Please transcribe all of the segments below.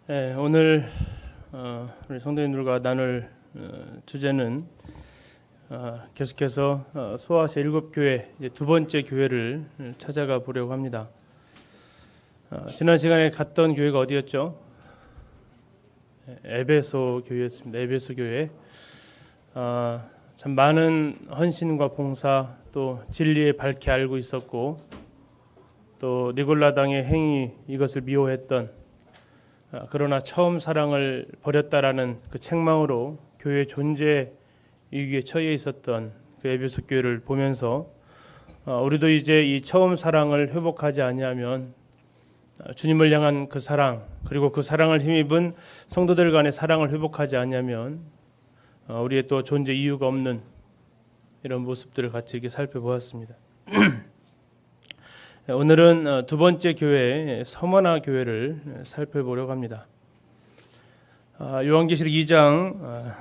네, 오늘 우리 성도님들과 나눌 주제는 계속해서 소아시아 7교회 두 번째 교회를 찾아가 보려고 합니다. 지난 시간에 갔던 교회가 어디였죠? 에베소 교회였습니다. 에베소 교회. 참 많은 헌신과 봉사 또 진리에 밝게 알고 있었고 또 니골라당의 행위 이것을 미워했던 그러나 처음 사랑을 버렸다라는 그 책망으로 교회 존재 위기에 처해 있었던 그 에베소 교회를 보면서 우리도 이제 이 처음 사랑을 회복하지 아니하면 주님을 향한 그 사랑 그리고 그 사랑을 힘입은 성도들 간의 사랑을 회복하지 아니하면 우리의 또 존재 이유가 없는 이런 모습들을 같이 이렇게 살펴보았습니다. 오늘은 두 번째 교회 서머나 교회를 살펴보려고 합니다. 요한계시록 2장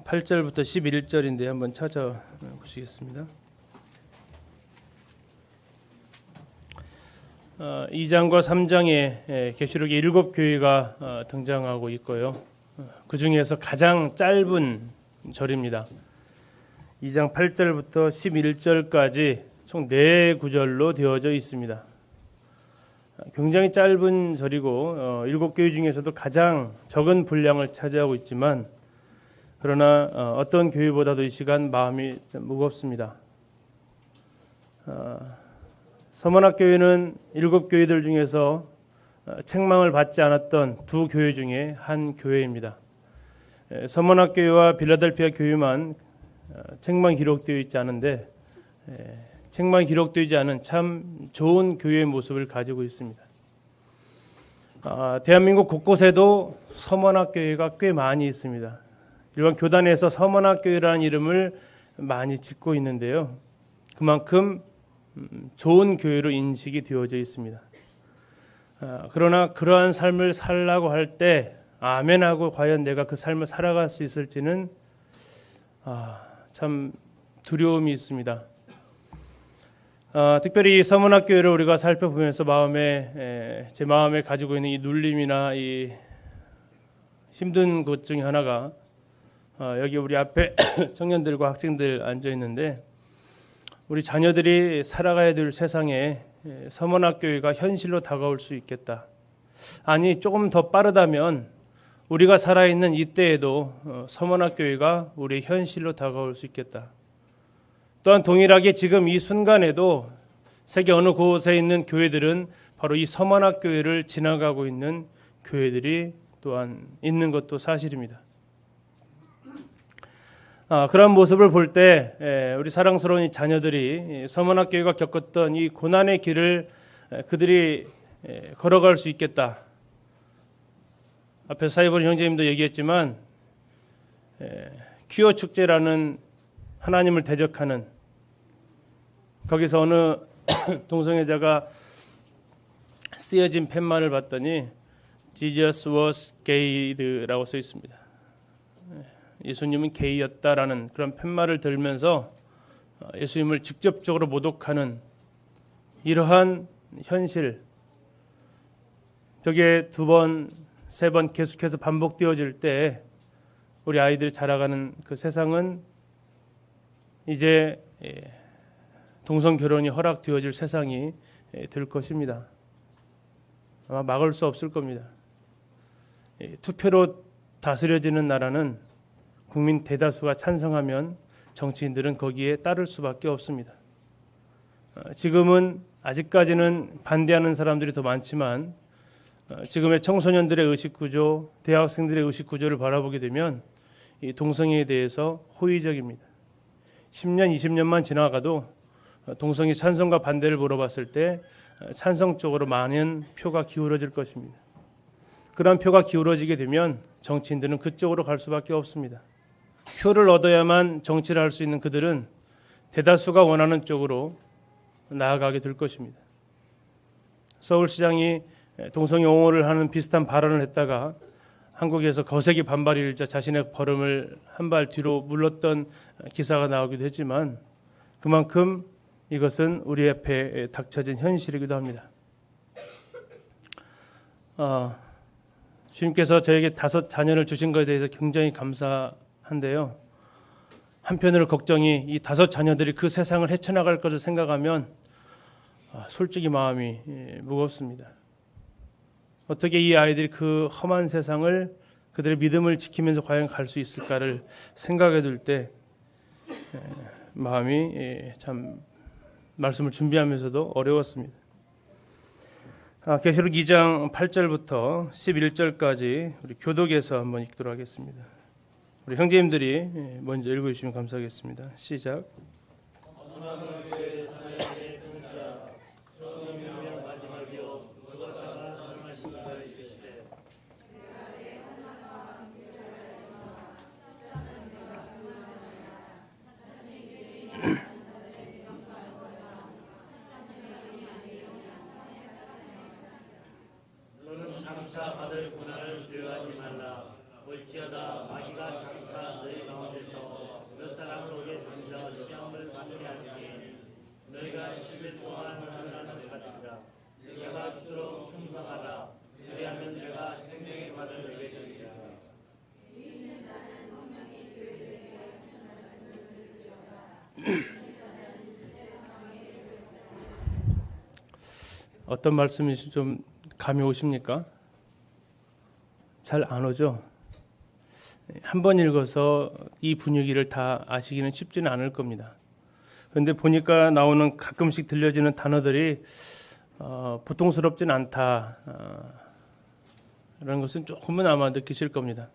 8절부터 11절인데 한번 찾아보시겠습니다. 2장과 3장에 계시록의 7교회가 등장하고 있고요. 그 중에서 가장 짧은 절입니다. 2장 8절부터 11절까지 총 4구절로 되어져 있습니다. 굉장히 짧은 절이고 7교회 중에서도 가장 적은 분량을 차지하고 있지만 그러나 어떤 교회보다도 이 시간 마음이 좀 무겁습니다. 서머나 교회는 7교회들 중에서 책망을 받지 않았던 두 교회 중에 한 교회입니다. 서머나 교회와 빌라델피아 교회만 책망 기록되어 있지 않은데 책망이 기록되지 않은 참 좋은 교회의 모습을 가지고 있습니다. 대한민국 곳곳에도 서머나 교회가 꽤 많이 있습니다. 일반 교단에서 서머나 교회라는 이름을 많이 짓고 있는데요. 그만큼 좋은 교회로 인식이 되어져 있습니다. 그러나 그러한 삶을 살라고 할 때 아멘하고 과연 내가 그 삶을 살아갈 수 있을지는 참 두려움이 있습니다. 특별히 서머나 교회를 우리가 살펴보면서 제 마음에 가지고 있는 이 눌림이나 이 힘든 것 중에 하나가 여기 우리 앞에 청년들과 학생들 앉아 있는데 우리 자녀들이 살아가야 될 세상에 서머나 교회가 현실로 다가올 수 있겠다. 아니 조금 더 빠르다면 우리가 살아있는 이때에도 서머나 교회가 우리의 현실로 다가올 수 있겠다. 또한 동일하게 지금 이 순간에도 세계 어느 곳에 있는 교회들은 바로 이 서머나 교회를 지나가고 있는 교회들이 또한 있는 것도 사실입니다. 그런 모습을 볼 때 우리 사랑스러운 이 자녀들이 서머나 교회가 겪었던 이 고난의 길을 그들이 걸어갈 수 있겠다. 앞에 사이버 형제님도 얘기했지만 퀴어 축제라는 하나님을 대적하는 거기서 어느 동성애자가 쓰여진 팻말을 봤더니 Jesus was gay라고 써 있습니다. 예수님은 게이였다라는 그런 팻말을 들면서 예수님을 직접적으로 모독하는 이러한 현실 저게 2번, 3번 계속해서 반복되어질 때 우리 아이들이 자라가는 그 세상은 이제 동성 결혼이 허락되어질 세상이 될 것입니다. 아마 막을 수 없을 겁니다. 투표로 다스려지는 나라는 국민 대다수가 찬성하면 정치인들은 거기에 따를 수밖에 없습니다. 지금은 아직까지는 반대하는 사람들이 더 많지만 지금의 청소년들의 의식구조, 대학생들의 의식구조를 바라보게 되면 이 동성애에 대해서 호의적입니다. 10년, 20년만 지나가도 동성애 찬성과 반대를 물어봤을 때 찬성 쪽으로 많은 표가 기울어질 것입니다. 그런 표가 기울어지게 되면 정치인들은 그쪽으로 갈 수밖에 없습니다. 표를 얻어야만 정치를 할 수 있는 그들은 대다수가 원하는 쪽으로 나아가게 될 것입니다. 서울시장이 동성애 옹호를 하는 비슷한 발언을 했다가 한국에서 거세게 반발이 일자 자신의 걸음을 한 발 뒤로 물렀던 기사가 나오기도 했지만 그만큼 이것은 우리 앞에 닥쳐진 현실이기도 합니다. 주님께서 저에게 5 자녀를 주신 것에 대해서 굉장히 감사한데요. 한편으로 걱정이 이 5 자녀들이 그 세상을 헤쳐나갈 것을 생각하면 솔직히 마음이 무겁습니다. 어떻게 이 아이들이 그 험한 세상을 그들의 믿음을 지키면서 과연 갈 수 있을까를 생각해 둘 때 마음이 참 말씀을 준비하면서도 어려웠습니다. 계시록 2장 8절부터 11절까지 우리 교독에서 한번 읽도록 하겠습니다. 우리 형제님들이 먼저 읽어주시면 감사하겠습니다. 시작. 장차 받을 고난을 두려워하지 말라. 볼지어다 마귀가 장차 너희 가운데서 몇 사람을 오게 던져 시험을 받게 하리니 너희가 10일 동안 고난을 받으리라. 내가 주도록 충성하라. 그리하면 내가 생명의 말을 너희에게 주리라. 어떤 말씀인지 좀 감이 오십니까? 잘 안 오죠? 한 번 읽어서 이 분위기를 다 아시기는 쉽지는 않을 겁니다. 그런데 보니까 나오는 가끔씩 들려지는 단어들이 보통스럽진 않다 라는 것은 조금은 아마 느끼실 겁니다.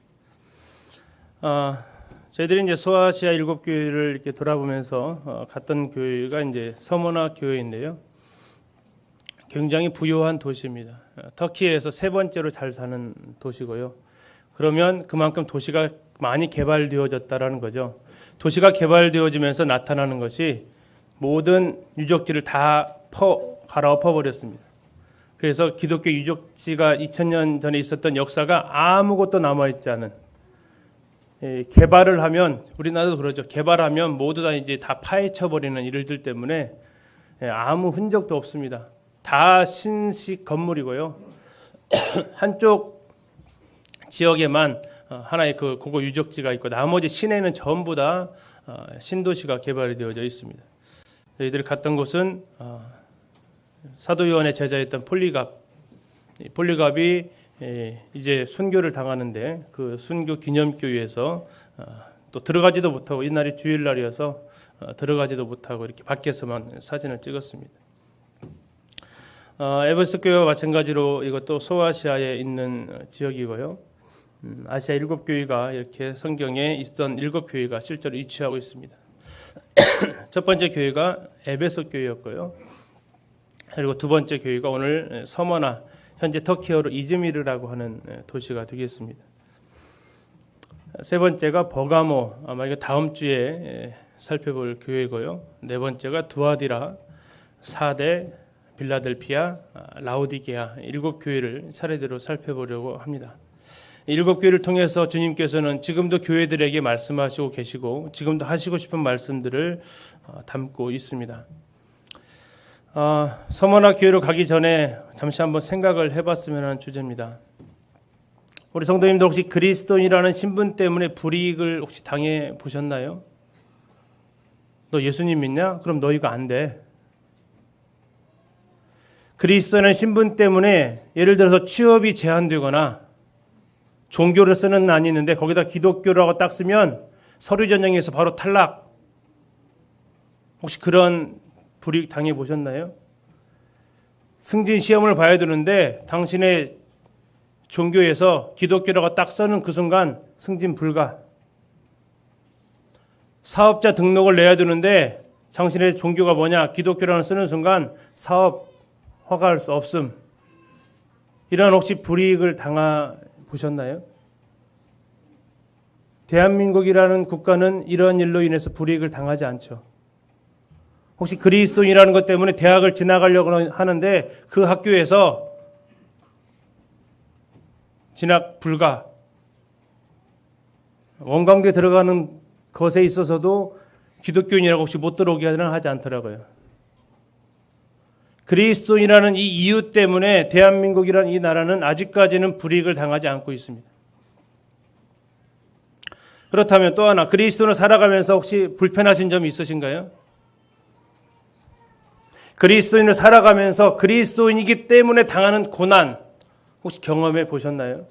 저희들이 이제 소아시아 7교회를 이렇게 돌아보면서 갔던 교회가 이제 서머나 교회인데요. 굉장히 부유한 도시입니다. 터키에서 3번째로 잘 사는 도시고요. 그러면 그만큼 도시가 많이 개발되어졌다라는 거죠. 도시가 개발되어지면서 나타나는 것이 모든 유적지를 다 갈아엎어 버렸습니다. 그래서 기독교 유적지가 2000년 전에 있었던 역사가 아무것도 남아있지 않은, 개발을 하면, 우리나라도 그러죠. 개발하면 모두 다 이제 다 파헤쳐 버리는 일들 때문에 아무 흔적도 없습니다. 다 신식 건물이고요. 한쪽 지역에만 하나의 그 고고 유적지가 있고 나머지 시내는 전부 다 신도시가 개발이 되어져 있습니다. 저희들이 갔던 곳은 사도 요한의 제자였던 폴리갑이 이제 순교를 당하는데 그 순교 기념교회에서 또 들어가지도 못하고, 이날이 주일날이어서 들어가지도 못하고 이렇게 밖에서만 사진을 찍었습니다. 에베소 교회와 마찬가지로 이것도 소아시아에 있는 지역이고요. 아시아 7교회가 이렇게 성경에 있던 7교회가 실제로 위치하고 있습니다. 첫 번째 교회가 에베소 교회였고요. 그리고 두 번째 교회가 오늘 서머나, 현재 터키어로 이즈미르라고 하는 도시가 되겠습니다. 세 번째가 버가모, 아마 이거 다음 주에 살펴볼 교회고요. 네 번째가 두아디라, 사대, 빌라델피아, 라오디게아 7교회를 차례대로 살펴보려고 합니다. 7교회를 통해서 주님께서는 지금도 교회들에게 말씀하시고 계시고 지금도 하시고 싶은 말씀들을 담고 있습니다. 서머나 교회로 가기 전에 잠시 한번 생각을 해봤으면 하는 주제입니다. 우리 성도님들 혹시 그리스도인이라는 신분 때문에 불이익을 혹시 당해 보셨나요? 너 예수님 믿냐? 그럼 너희가 안 돼. 그리스도인의 신분 때문에 예를 들어서 취업이 제한되거나 종교를 쓰는 난이 있는데 거기다 기독교라고 딱 쓰면 서류 전형에서 바로 탈락. 혹시 그런 불이익 당해 보셨나요? 승진 시험을 봐야 되는데 당신의 종교에서 기독교라고 딱 써는 그 순간 승진 불가. 사업자 등록을 내야 되는데 당신의 종교가 뭐냐? 기독교라고 쓰는 순간 사업 허가할 수 없음. 이런 혹시 불이익을 당하 보셨나요? 대한민국이라는 국가는 이런 일로 인해서 불이익을 당하지 않죠. 혹시 그리스도인이라는 것 때문에 대학을 진학하려고 하는데 그 학교에서 진학 불가. 원광대 들어가는 것에 있어서도 기독교인이라고 혹시 못 들어오게 하지 않더라고요. 그리스도인이라는 이 이유 때문에 대한민국이라는 이 나라는 아직까지는 불이익을 당하지 않고 있습니다. 그렇다면 또 하나, 그리스도인을 살아가면서 혹시 불편하신 점이 있으신가요? 그리스도인을 살아가면서 그리스도인이기 때문에 당하는 고난 혹시 경험해 보셨나요?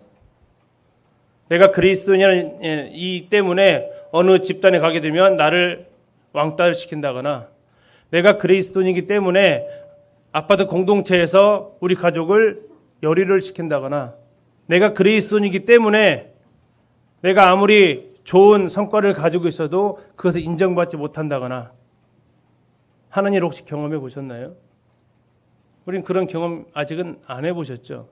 내가 그리스도인이라는 이 때문에 어느 집단에 가게 되면 나를 왕따를 시킨다거나, 내가 그리스도인이기 때문에 아파트 공동체에서 우리 가족을 열의를 시킨다거나, 내가 그리스도인이기 때문에 내가 아무리 좋은 성과를 가지고 있어도 그것을 인정받지 못한다거나 하는 일 혹시 경험해 보셨나요? 우린 그런 경험 아직은 안 해보셨죠?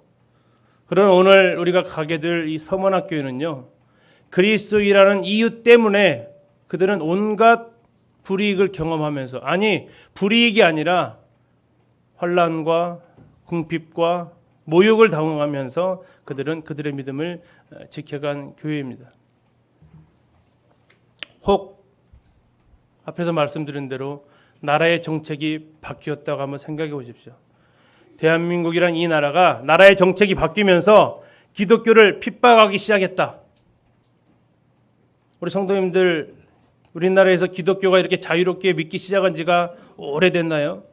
그런 오늘 우리가 가게 될 이 서문학교에는요, 그리스도이라는 이유 때문에 그들은 온갖 불이익을 경험하면서, 아니 불이익이 아니라 환난과 궁핍과 모욕을 당하면서 그들은 그들의 믿음을 지켜간 교회입니다. 혹 앞에서 말씀드린 대로 나라의 정책이 바뀌었다고 한번 생각해 보십시오. 대한민국이란 이 나라가 나라의 정책이 바뀌면서 기독교를 핍박하기 시작했다. 우리 성도님들, 우리나라에서 기독교가 이렇게 자유롭게 믿기 시작한 지가 오래됐나요?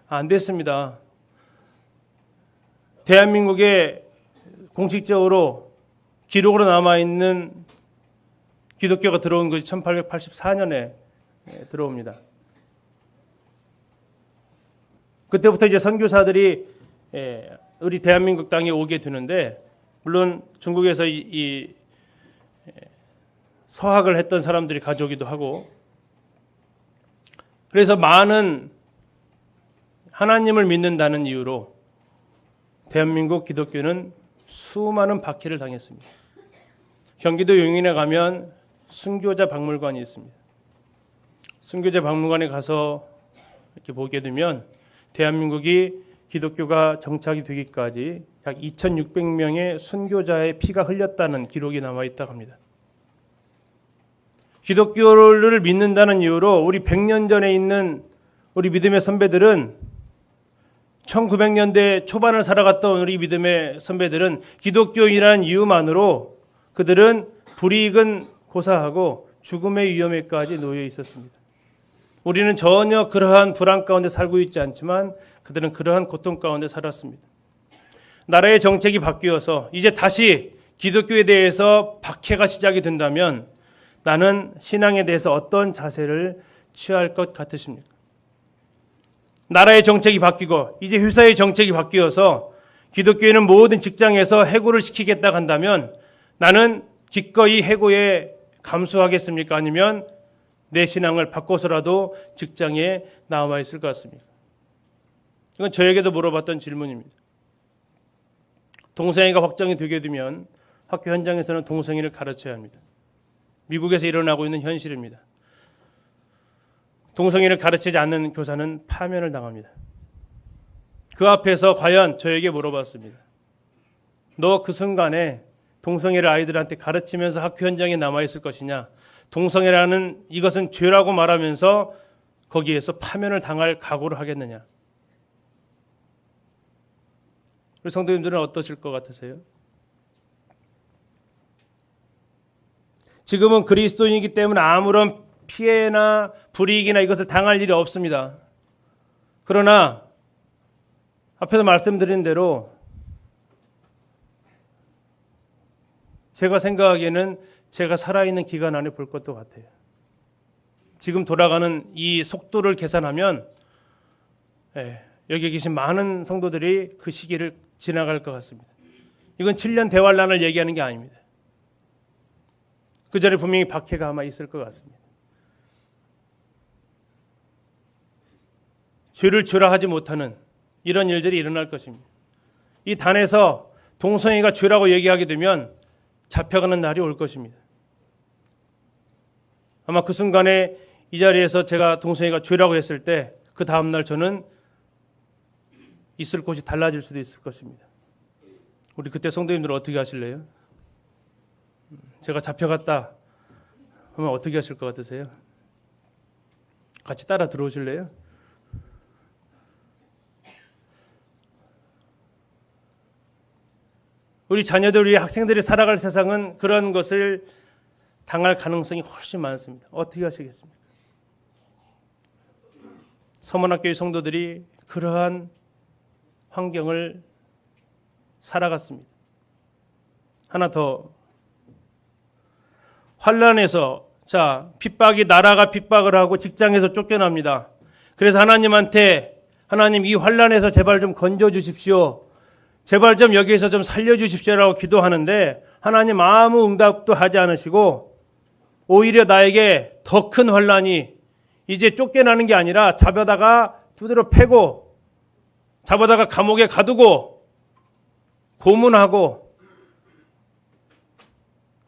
안 됐습니다. 대한민국에 공식적으로 기록으로 남아있는 기독교가 들어온 것이 1884년에 들어옵니다. 그때부터 이제 선교사들이 우리 대한민국 땅에 오게 되는데, 물론 중국에서 이 서학을 했던 사람들이 가져오기도 하고, 그래서 많은 하나님을 믿는다는 이유로 대한민국 기독교는 수많은 박해를 당했습니다. 경기도 용인에 가면 순교자 박물관이 있습니다. 순교자 박물관에 가서 이렇게 보게 되면 대한민국이 기독교가 정착이 되기까지 약 2,600명의 순교자의 피가 흘렸다는 기록이 남아 있다고 합니다. 기독교를 믿는다는 이유로 우리 100년 전에 있는 우리 믿음의 선배들은, 1900년대 초반을 살아갔던 우리 믿음의 선배들은 기독교인이라는 이유만으로 그들은 불이익은 고사하고 죽음의 위험에까지 놓여 있었습니다. 우리는 전혀 그러한 불안 가운데 살고 있지 않지만 그들은 그러한 고통 가운데 살았습니다. 나라의 정책이 바뀌어서 이제 다시 기독교에 대해서 박해가 시작이 된다면 나는 신앙에 대해서 어떤 자세를 취할 것 같으십니까? 나라의 정책이 바뀌고 이제 회사의 정책이 바뀌어서 기독교인은 모든 직장에서 해고를 시키겠다 한다면 나는 기꺼이 해고에 감수하겠습니까? 아니면 내 신앙을 바꿔서라도 직장에 남아 있을 것 같습니까? 이건 저에게도 물어봤던 질문입니다. 동성애가 확정이 되게 되면 학교 현장에서는 동성애를 가르쳐야 합니다. 미국에서 일어나고 있는 현실입니다. 동성애를 가르치지 않는 교사는 파면을 당합니다. 그 앞에서 과연 저에게 물어봤습니다. 너 그 순간에 동성애를 아이들한테 가르치면서 학교 현장에 남아있을 것이냐, 동성애라는 이것은 죄라고 말하면서 거기에서 파면을 당할 각오를 하겠느냐. 우리 성도님들은 어떠실 것 같으세요? 지금은 그리스도인이기 때문에 아무런 피해나 불이익이나 이것을 당할 일이 없습니다. 그러나 앞에서 말씀드린 대로 제가 생각하기에는 제가 살아있는 기간 안에 볼 것도 같아요. 지금 돌아가는 이 속도를 계산하면 여기 계신 많은 성도들이 그 시기를 지나갈 것 같습니다. 이건 7년 대환란을 얘기하는 게 아닙니다. 그 전에 분명히 박해가 아마 있을 것 같습니다. 죄를 죄라 하지 못하는 이런 일들이 일어날 것입니다. 이 단에서 동성애가 죄라고 얘기하게 되면 잡혀가는 날이 올 것입니다. 아마 그 순간에 이 자리에서 제가 동성애가 죄라고 했을 때 그 다음날 저는 있을 곳이 달라질 수도 있을 것입니다. 우리 그때 성도님들은 어떻게 하실래요? 제가 잡혀갔다 하면 어떻게 하실 것 같으세요? 같이 따라 들어오실래요? 우리 자녀들, 우리 학생들이 살아갈 세상은 그런 것을 당할 가능성이 훨씬 많습니다. 어떻게 하시겠습니까? 서문학교의 성도들이 그러한 환경을 살아갔습니다. 하나 더, 환란에서 핍박이, 나라가 핍박을 하고 직장에서 쫓겨납니다. 그래서 하나님한테, 하나님 이 환란에서 제발 좀 건져 주십시오. 제발 좀 여기에서 좀 살려주십시오라고 기도하는데 하나님 아무 응답도 하지 않으시고 오히려 나에게 더 큰 환란이, 이제 쫓겨나는 게 아니라 잡아다가 두드러 패고 잡아다가 감옥에 가두고 고문하고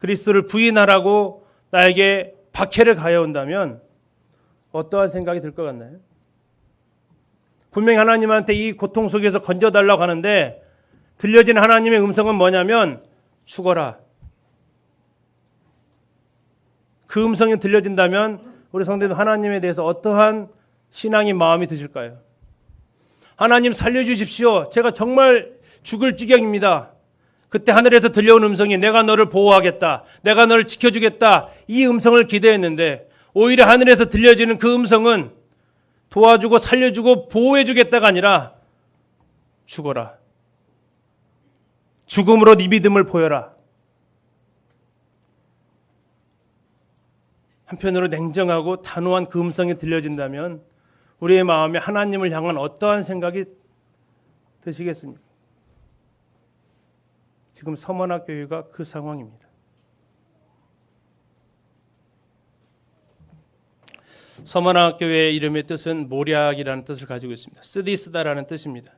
그리스도를 부인하라고 나에게 박해를 가해온다면 어떠한 생각이 들 것 같나요? 분명히 하나님한테 이 고통 속에서 건져달라고 하는데 들려진 하나님의 음성은 뭐냐면 죽어라. 그 음성이 들려진다면 우리 성도님 하나님에 대해서 어떠한 신앙의 마음이 드실까요? 하나님 살려주십시오. 제가 정말 죽을 지경입니다. 그때 하늘에서 들려온 음성이 내가 너를 보호하겠다. 내가 너를 지켜주겠다. 이 음성을 기대했는데 오히려 하늘에서 들려지는 그 음성은 도와주고 살려주고 보호해주겠다가 아니라 죽어라. 죽음으로 네 믿음을 보여라. 한편으로 냉정하고 단호한 그 음성이 들려진다면 우리의 마음에 하나님을 향한 어떠한 생각이 드시겠습니까? 지금 서문학교회가 그 상황입니다. 서문학교회의 이름의 뜻은 모략이라는 뜻을 가지고 있습니다. 쓰디쓰다라는 뜻입니다.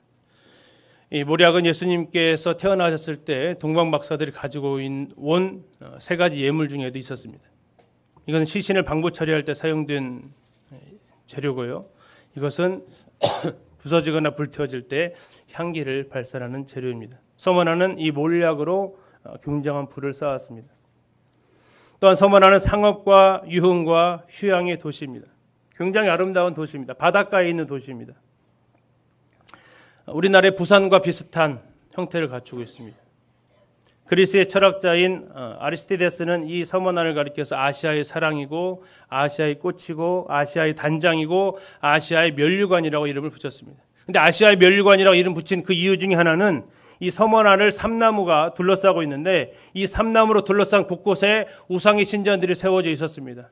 이 모략은 예수님께서 태어나셨을 때 동방박사들이 가지고 온 세 가지 예물 중에도 있었습니다. 이건 시신을 방부 처리할 때 사용된 재료고요. 이것은 부서지거나 불태워질 때 향기를 발산하는 재료입니다. 서문화는 이 몰약으로 굉장한 불을 쌓았습니다. 또한 서문화는 상업과 유흥과 휴양의 도시입니다. 굉장히 아름다운 도시입니다. 바닷가에 있는 도시입니다. 우리나라의 부산과 비슷한 형태를 갖추고 있습니다. 그리스의 철학자인 아리스티데스는 이 서문화를 가리켜서 아시아의 사랑이고 아시아의 꽃이고 아시아의 단장이고 아시아의 면류관이라고 이름을 붙였습니다. 그런데 아시아의 면류관이라고 이름 붙인 그 이유 중에 하나는 이 서문화를 삼나무가 둘러싸고 있는데 이 삼나무로 둘러싼 곳곳에 우상의 신전들이 세워져 있었습니다.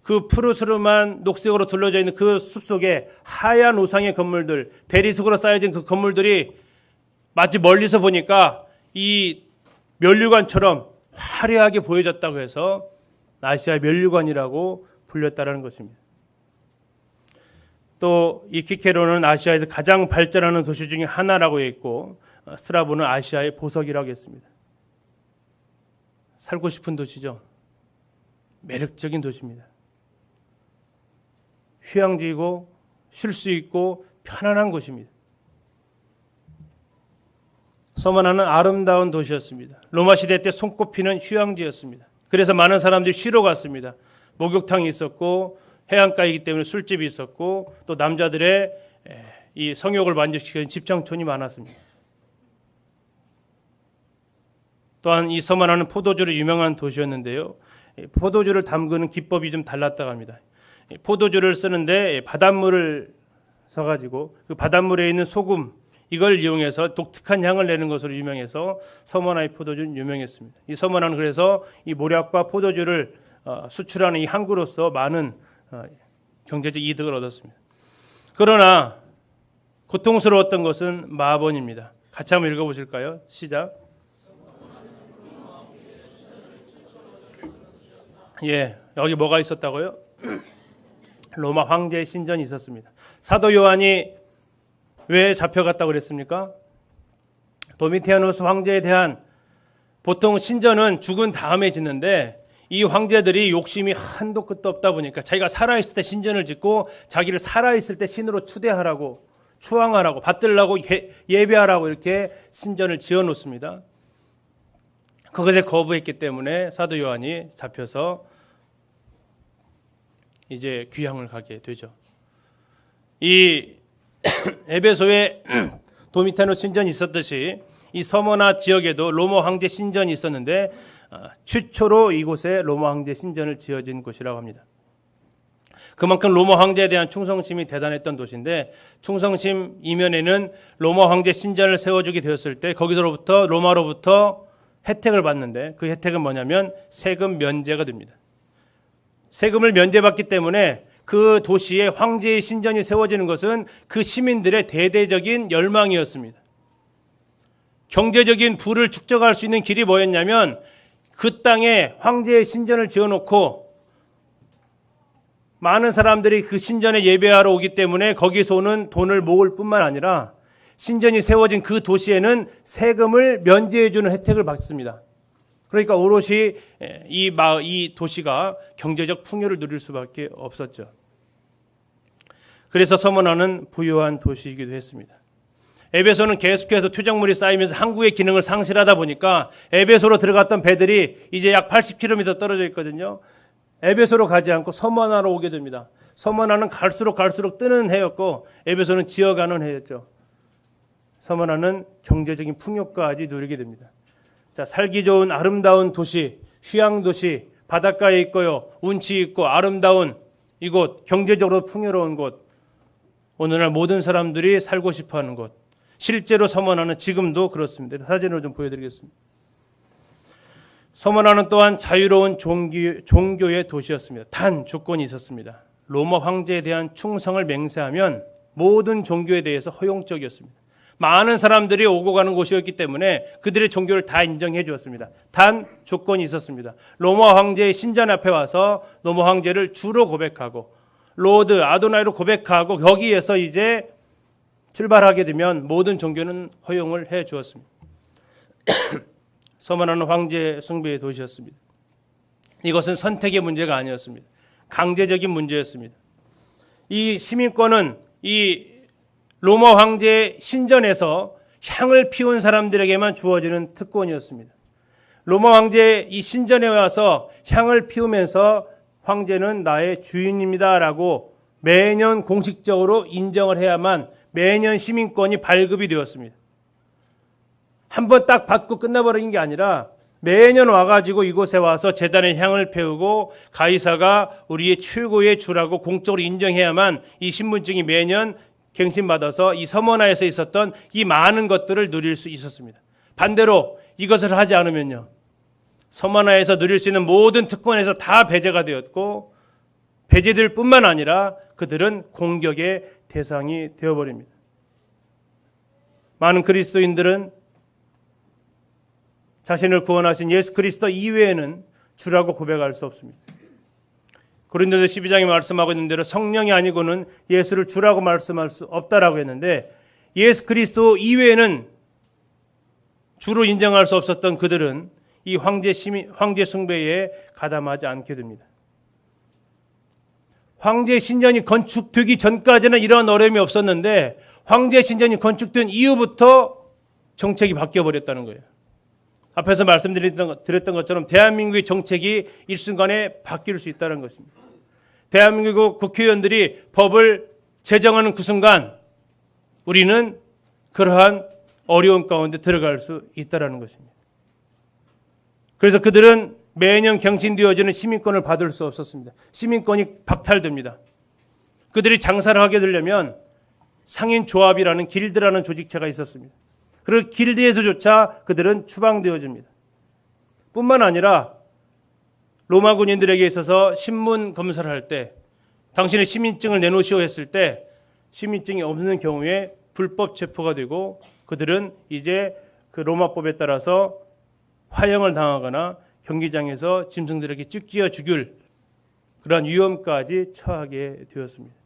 그 푸르스름한 녹색으로 둘러져 있는 그 숲속에 하얀 우상의 건물들, 대리석으로 쌓여진 그 건물들이 마치 멀리서 보니까 이 면류관처럼 화려하게 보여졌다고 해서 아시아의 면류관이라고 불렸다는 것입니다. 또 이 키케로는 아시아에서 가장 발전하는 도시 중에 하나라고 했고 스트라보는 아시아의 보석이라고 했습니다. 살고 싶은 도시죠. 매력적인 도시입니다. 휴양지이고 쉴 수 있고 편안한 곳입니다. 서문화는 아름다운 도시였습니다. 로마 시대 때 손꼽히는 휴양지였습니다. 그래서 많은 사람들이 쉬러 갔습니다. 목욕탕이 있었고 해안가이기 때문에 술집이 있었고 또 남자들의 이 성욕을 만족시키는 집장촌이 많았습니다. 또한 이 서문화는 포도주로 유명한 도시였는데요. 포도주를 담그는 기법이 좀 달랐다고 합니다. 포도주를 쓰는데 바닷물을 써가지고 그 바닷물에 있는 소금 이걸 이용해서 독특한 향을 내는 것으로 유명해서 서문화의 포도주는 유명했습니다. 이 서문화는 그래서 이 모략과 포도주를 수출하는 이 항구로서 많은 경제적 이득을 얻었습니다. 그러나 고통스러웠던 것은 마본입니다. 같이 한번 읽어보실까요? 시작. 여기 뭐가 있었다고요? 로마 황제의 신전이 있었습니다. 사도 요한이 왜 잡혀갔다고 그랬습니까? 도미티아누스 황제에 대한, 보통 신전은 죽은 다음에 짓는데 이 황제들이 욕심이 한도 끝도 없다 보니까 자기가 살아있을 때 신전을 짓고 자기를 살아있을 때 신으로 추대하라고, 추앙하라고, 받들라고, 예배하라고 이렇게 신전을 지어놓습니다. 그것에 거부했기 때문에 사도 요한이 잡혀서 이제 귀향을 가게 되죠. 이 에베소에 도미티아누스 신전이 있었듯이 이 서머나 지역에도 로마 황제 신전이 있었는데 최초로 이곳에 로마 황제 신전을 지어진 곳이라고 합니다. 그만큼 로마 황제에 대한 충성심이 대단했던 도시인데, 충성심 이면에는 로마 황제 신전을 세워주게 되었을 때 거기서로부터 로마로부터 혜택을 받는데, 그 혜택은 뭐냐면 세금 면제가 됩니다. 세금을 면제받기 때문에 그 도시에 황제의 신전이 세워지는 것은 그 시민들의 대대적인 열망이었습니다. 경제적인 부를 축적할 수 있는 길이 뭐였냐면, 그 땅에 황제의 신전을 지어놓고 많은 사람들이 그 신전에 예배하러 오기 때문에 거기서 오는 돈을 모을 뿐만 아니라 신전이 세워진 그 도시에는 세금을 면제해주는 혜택을 받습니다. 그러니까 오롯이 이 도시가 경제적 풍요를 누릴 수밖에 없었죠. 그래서 서머나는 부유한 도시이기도 했습니다. 에베소는 계속해서 투정물이 쌓이면서 항구의 기능을 상실하다 보니까 에베소로 들어갔던 배들이 이제 약 80km 떨어져 있거든요. 에베소로 가지 않고 서머나로 오게 됩니다. 서머나는 갈수록 뜨는 해였고 에베소는 지어가는 해였죠. 서머나는 경제적인 풍요까지 누리게 됩니다. 자, 살기 좋은 아름다운 도시, 휴양 도시, 바닷가에 있고요, 운치 있고 아름다운 이곳, 경제적으로 풍요로운 곳, 오늘날 모든 사람들이 살고 싶어하는 곳. 실제로 서머나는 지금도 그렇습니다. 사진으로 좀 보여드리겠습니다. 서머나는 또한 자유로운 종교의 도시였습니다. 단 조건이 있었습니다. 로마 황제에 대한 충성을 맹세하면 모든 종교에 대해서 허용적이었습니다. 많은 사람들이 오고 가는 곳이었기 때문에 그들의 종교를 다 인정해 주었습니다. 단 조건이 있었습니다. 로마 황제의 신전 앞에 와서 로마 황제를 주로 고백하고 로드, 아도나이로 고백하고 거기에서 이제 출발하게 되면 모든 종교는 허용을 해 주었습니다. 서머나는 황제 숭배의 도시였습니다. 이것은 선택의 문제가 아니었습니다. 강제적인 문제였습니다. 이 시민권은 이 로마 황제의 신전에서 향을 피운 사람들에게만 주어지는 특권이었습니다. 로마 황제의 이 신전에 와서 향을 피우면서 황제는 나의 주인입니다라고 매년 공식적으로 인정을 해야만 매년 시민권이 발급이 되었습니다. 한번 딱 받고 끝나버린 게 아니라 매년 와가지고 이곳에 와서 제단에 향을 피우고 가이사가 우리의 최고의 주라고 공적으로 인정해야만 이 신분증이 매년 갱신받아서 이 서머나에서 있었던 이 많은 것들을 누릴 수 있었습니다. 반대로 이것을 하지 않으면요, 서머나에서 누릴 수 있는 모든 특권에서 다 배제가 되었고 배제될 뿐만 아니라 그들은 공격의 대상이 되어버립니다. 많은 그리스도인들은 자신을 구원하신 예수 그리스도 이외에는 주라고 고백할 수 없습니다. 고린도서 12장에 말씀하고 있는 대로 성령이 아니고는 예수를 주라고 말씀할 수 없다라고 했는데, 예수 그리스도 이외에는 주로 인정할 수 없었던 그들은 이 황제 숭배에 가담하지 않게 됩니다. 황제 신전이 건축되기 전까지는 이런 어려움이 없었는데 황제 신전이 건축된 이후부터 정책이 바뀌어버렸다는 거예요. 앞에서 말씀드렸던 것처럼 대한민국의 정책이 일순간에 바뀔 수 있다는 것입니다. 대한민국 국회의원들이 법을 제정하는 그 순간 우리는 그러한 어려움 가운데 들어갈 수 있다는 것입니다. 그래서 그들은 매년 갱신되어지는 시민권을 받을 수 없었습니다. 시민권이 박탈됩니다. 그들이 장사를 하게 되려면 상인조합이라는 길드라는 조직체가 있었습니다. 그 길드에서조차 그들은 추방되어집니다. 뿐만 아니라 로마 군인들에게 있어서 신문 검사를 할 때 당신의 시민증을 내놓으시오 했을 때 시민증이 없는 경우에 불법 체포가 되고 그들은 이제 그 로마법에 따라서 화형을 당하거나 경기장에서 짐승들에게 찢겨 죽일 그러한 위험까지 처하게 되었습니다.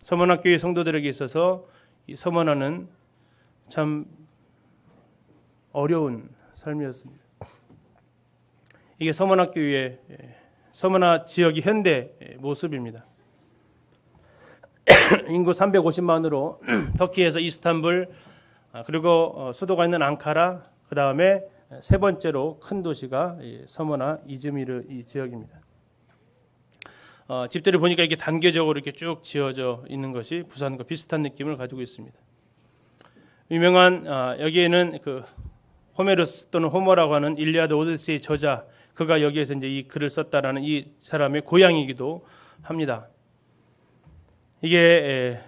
서머나교회 성도들에게 있어서 이 서머나는 참 어려운 삶이었습니다. 이게 서머나교회의 서머나 지역의 현대 모습입니다. 인구 350만으로 터키에서 이스탄불, 그리고 수도가 있는 앙카라, 그 다음에 세 번째로 큰 도시가 서머나 이즈미르 이 지역입니다. 집들을 보니까 이렇게 단계적으로 이렇게 쭉 지어져 있는 것이 부산과 비슷한 느낌을 가지고 있습니다. 유명한 여기에는 그 호메로스 또는 호머라고 하는 일리아드 오디세이 저자, 그가 여기에서 이제 이 글을 썼다라는 이 사람의 고향이기도 합니다. 이게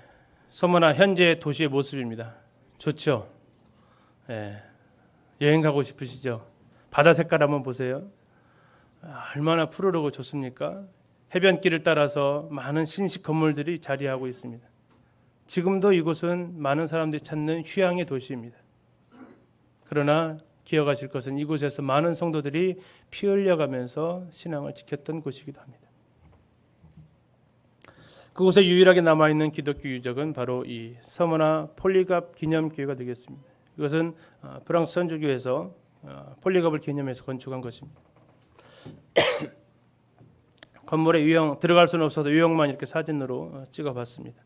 서머나 현재 도시의 모습입니다. 좋죠? 여행 가고 싶으시죠? 바다 색깔 한번 보세요. 얼마나 푸르르고 좋습니까? 해변길을 따라서 많은 신식 건물들이 자리하고 있습니다. 지금도 이곳은 많은 사람들이 찾는 휴양의 도시입니다. 그러나 기억하실 것은 이곳에서 많은 성도들이 피 흘려가면서 신앙을 지켰던 곳이기도 합니다. 그곳에 유일하게 남아있는 기독교 유적은 바로 이 서머나 폴리갑 기념교회가 되겠습니다. 이것은 프랑스 선주교에서 폴리갑을 기념해서 건축한 것입니다. 건물의 유형, 들어갈 수는 없어서 유형만 이렇게 사진으로 찍어봤습니다.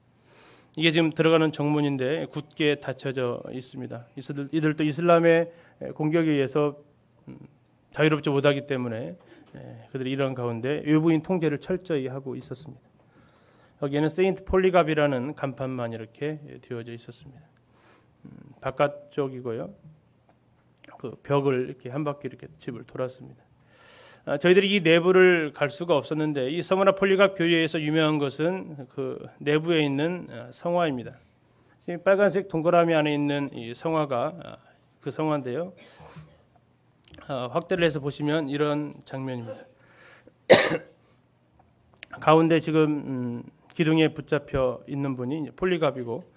이게 지금 들어가는 정문인데 굳게 닫혀져 있습니다. 이들도 이슬람의 공격에 의해서 자유롭지 못하기 때문에 그들이 이런 가운데 외부인 통제를 철저히 하고 있었습니다. 여기에는 세인트 폴리갑이라는 간판만 이렇게 되어져 있었습니다. 바깥쪽이고요. 그 벽을 이렇게 한 바퀴 이렇게 집을 돌았습니다. 저희들이 이 내부를 갈 수가 없었는데 이 서머나 폴리갑 교회에서 유명한 것은 그 내부에 있는 성화입니다. 지금 빨간색 동그라미 안에 있는 이 성화가 그 성화인데요. 확대를 해서 보시면 이런 장면입니다. 가운데 지금 기둥에 붙잡혀 있는 분이 폴리갑이고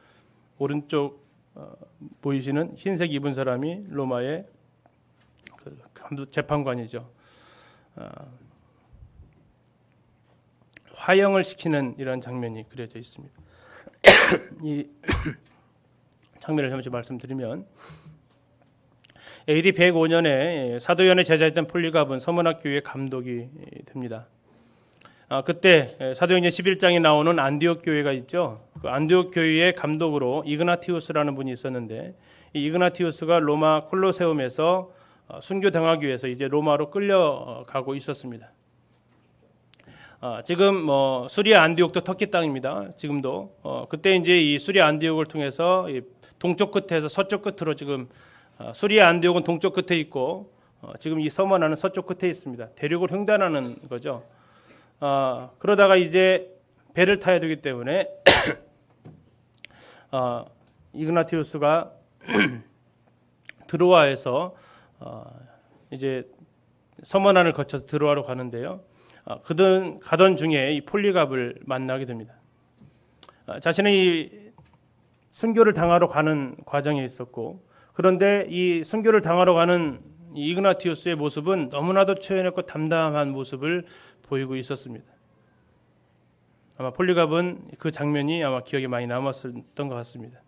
오른쪽 보이시는 흰색 입은 사람이 로마의 그 재판관이죠. 화형을 시키는 이런 장면이 그려져 있습니다. 이 장면을 잠시 말씀드리면 AD 105년에 사도연의 제자였던 폴리갑은 서머나 교회 감독이 됩니다. 그때 사도행전 11장에 나오는 안디옥 교회가 있죠. 그 안디옥 교회의 감독으로 이그나티우스라는 분이 있었는데 이 이그나티우스가 로마 콜로세움에서 순교당하기 위해서 이제 로마로 끌려가고 있었습니다. 지금 수리아 안디옥도 터키 땅입니다. 지금도 그때 이제 이 수리아 안디옥을 통해서 이 동쪽 끝에서 서쪽 끝으로 지금 수리아 안디옥은 동쪽 끝에 있고 지금 이 서머나는 서쪽 끝에 있습니다. 대륙을 횡단하는 거죠. 그러다가 이제 배를 타야 되기 때문에 이그나티우스가 드로아에서 이제 서머난을 거쳐서 드로아로 가는데요. 가던 중에 이 폴리갑을 만나게 됩니다. 자신의 이 순교를 당하러 가는 과정에 있었고, 그런데 이 순교를 당하러 가는 이 이그나티우스의 모습은 너무나도 초연했고 담담한 모습을 보이고 있었습니다. 아마 폴리갑은 그 장면이 아마 기억에 많이 남았던 것 같습니다.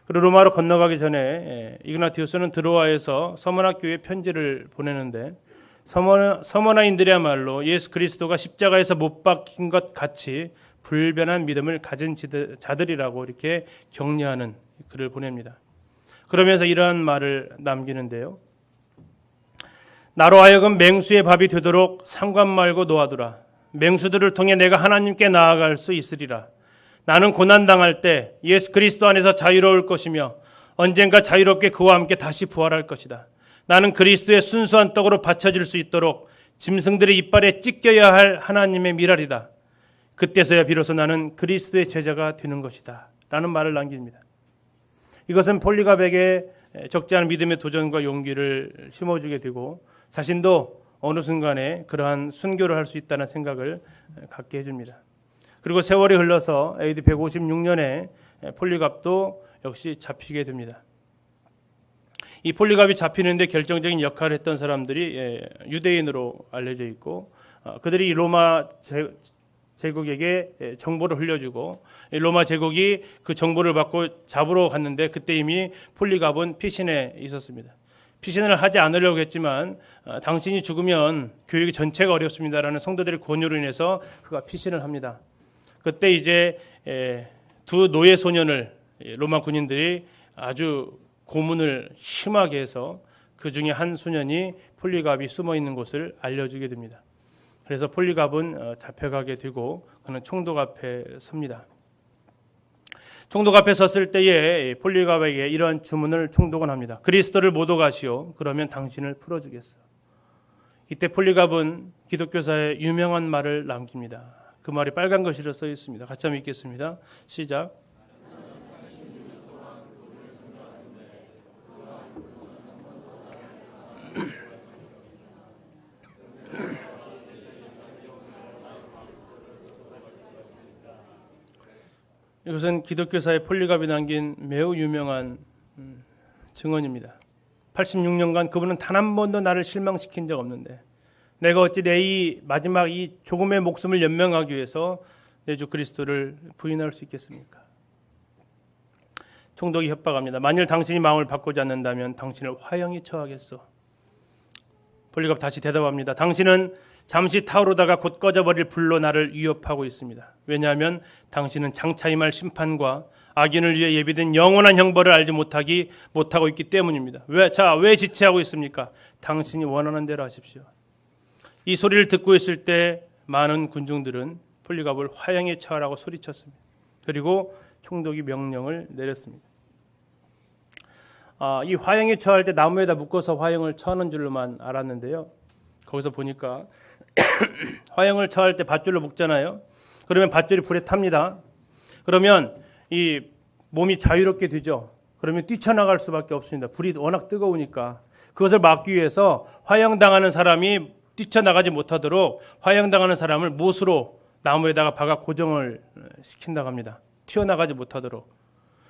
그리고 로마로 건너가기 전에 이그나티우스는 드로아에서 서머나 교회에 편지를 보내는데 서머나인들이야말로 예수 그리스도가 십자가에서 못 박힌 것 같이 불변한 믿음을 가진 자들이라고 이렇게 격려하는 글을 보냅니다. 그러면서 이러한 말을 남기는데요. 나로 하여금 맹수의 밥이 되도록 상관 말고 놓아두라. 맹수들을 통해 내가 하나님께 나아갈 수 있으리라. 나는 고난당할 때 예수 그리스도 안에서 자유로울 것이며 언젠가 자유롭게 그와 함께 다시 부활할 것이다. 나는 그리스도의 순수한 떡으로 바쳐질 수 있도록 짐승들의 이빨에 찢겨야 할 하나님의 미랄이다. 그때서야 비로소 나는 그리스도의 제자가 되는 것이다. 라는 말을 남깁니다. 이것은 폴리갑에게 적지 않은 믿음의 도전과 용기를 심어주게 되고 자신도 어느 순간에 그러한 순교를 할 수 있다는 생각을 갖게 해줍니다. 그리고 세월이 흘러서 AD 156년에 폴리갑도 역시 잡히게 됩니다. 이 폴리갑이 잡히는데 결정적인 역할을 했던 사람들이 유대인으로 알려져 있고 그들이 로마 제국에게 정보를 흘려주고 로마 제국이 그 정보를 받고 잡으러 갔는데 그때 이미 폴리갑은 피신해 있었습니다. 피신을 하지 않으려고 했지만 당신이 죽으면 교육 전체가 어렵습니다라는 성도들의 권유로 인해서 그가 피신을 합니다. 그때 이제 두 노예 소년을 로마 군인들이 아주 고문을 심하게 해서 그 중에 한 소년이 폴리갑이 숨어 있는 곳을 알려주게 됩니다. 그래서 폴리갑은 잡혀가게 되고 그는 총독 앞에 섭니다. 총독 앞에 섰을 때에 폴리갑에게 이런 주문을 총독은 합니다. 그리스도를 모독하시오. 그러면 당신을 풀어주겠어. 이때 폴리갑은 기독교사의 유명한 말을 남깁니다. 그 말이 빨간 글씨로 써 있습니다. 같이 한번 읽겠습니다. 시작. 이것은 기독교사의 폴리갑이 남긴 매우 유명한 증언입니다. 86년간 그분은 단 한 번도 나를 실망시킨 적 없는데 내가 어찌 내 이 마지막 이 조금의 목숨을 연명하기 위해서 내 주 그리스도를 부인할 수 있겠습니까? 총독이 협박합니다. 만일 당신이 마음을 바꾸지 않는다면 당신을 화형에 처하겠소. 폴리갑 다시 대답합니다. 당신은 잠시 타오르다가 곧 꺼져버릴 불로 나를 위협하고 있습니다. 왜냐하면 당신은 장차 임할 심판과 악인을 위해 예비된 영원한 형벌을 알지 못하고 있기 때문입니다. 왜 지체하고 있습니까? 당신이 원하는 대로 하십시오. 이 소리를 듣고 있을 때 많은 군중들은 폴리갑을 화형에 처하라고 소리쳤습니다. 그리고 총독이 명령을 내렸습니다. 이 화형에 처할 때 나무에다 묶어서 화형을 처하는 줄로만 알았는데요. 거기서 보니까 화형을 처할 때 밧줄로 묶잖아요. 그러면 밧줄이 불에 탑니다. 그러면 이 몸이 자유롭게 되죠. 그러면 뛰쳐나갈 수밖에 없습니다. 불이 워낙 뜨거우니까. 그것을 막기 위해서 화형당하는 사람이 뛰쳐나가지 못하도록 화형당하는 사람을 못으로 나무에다가 박아 고정을 시킨다고 합니다. 튀어나가지 못하도록.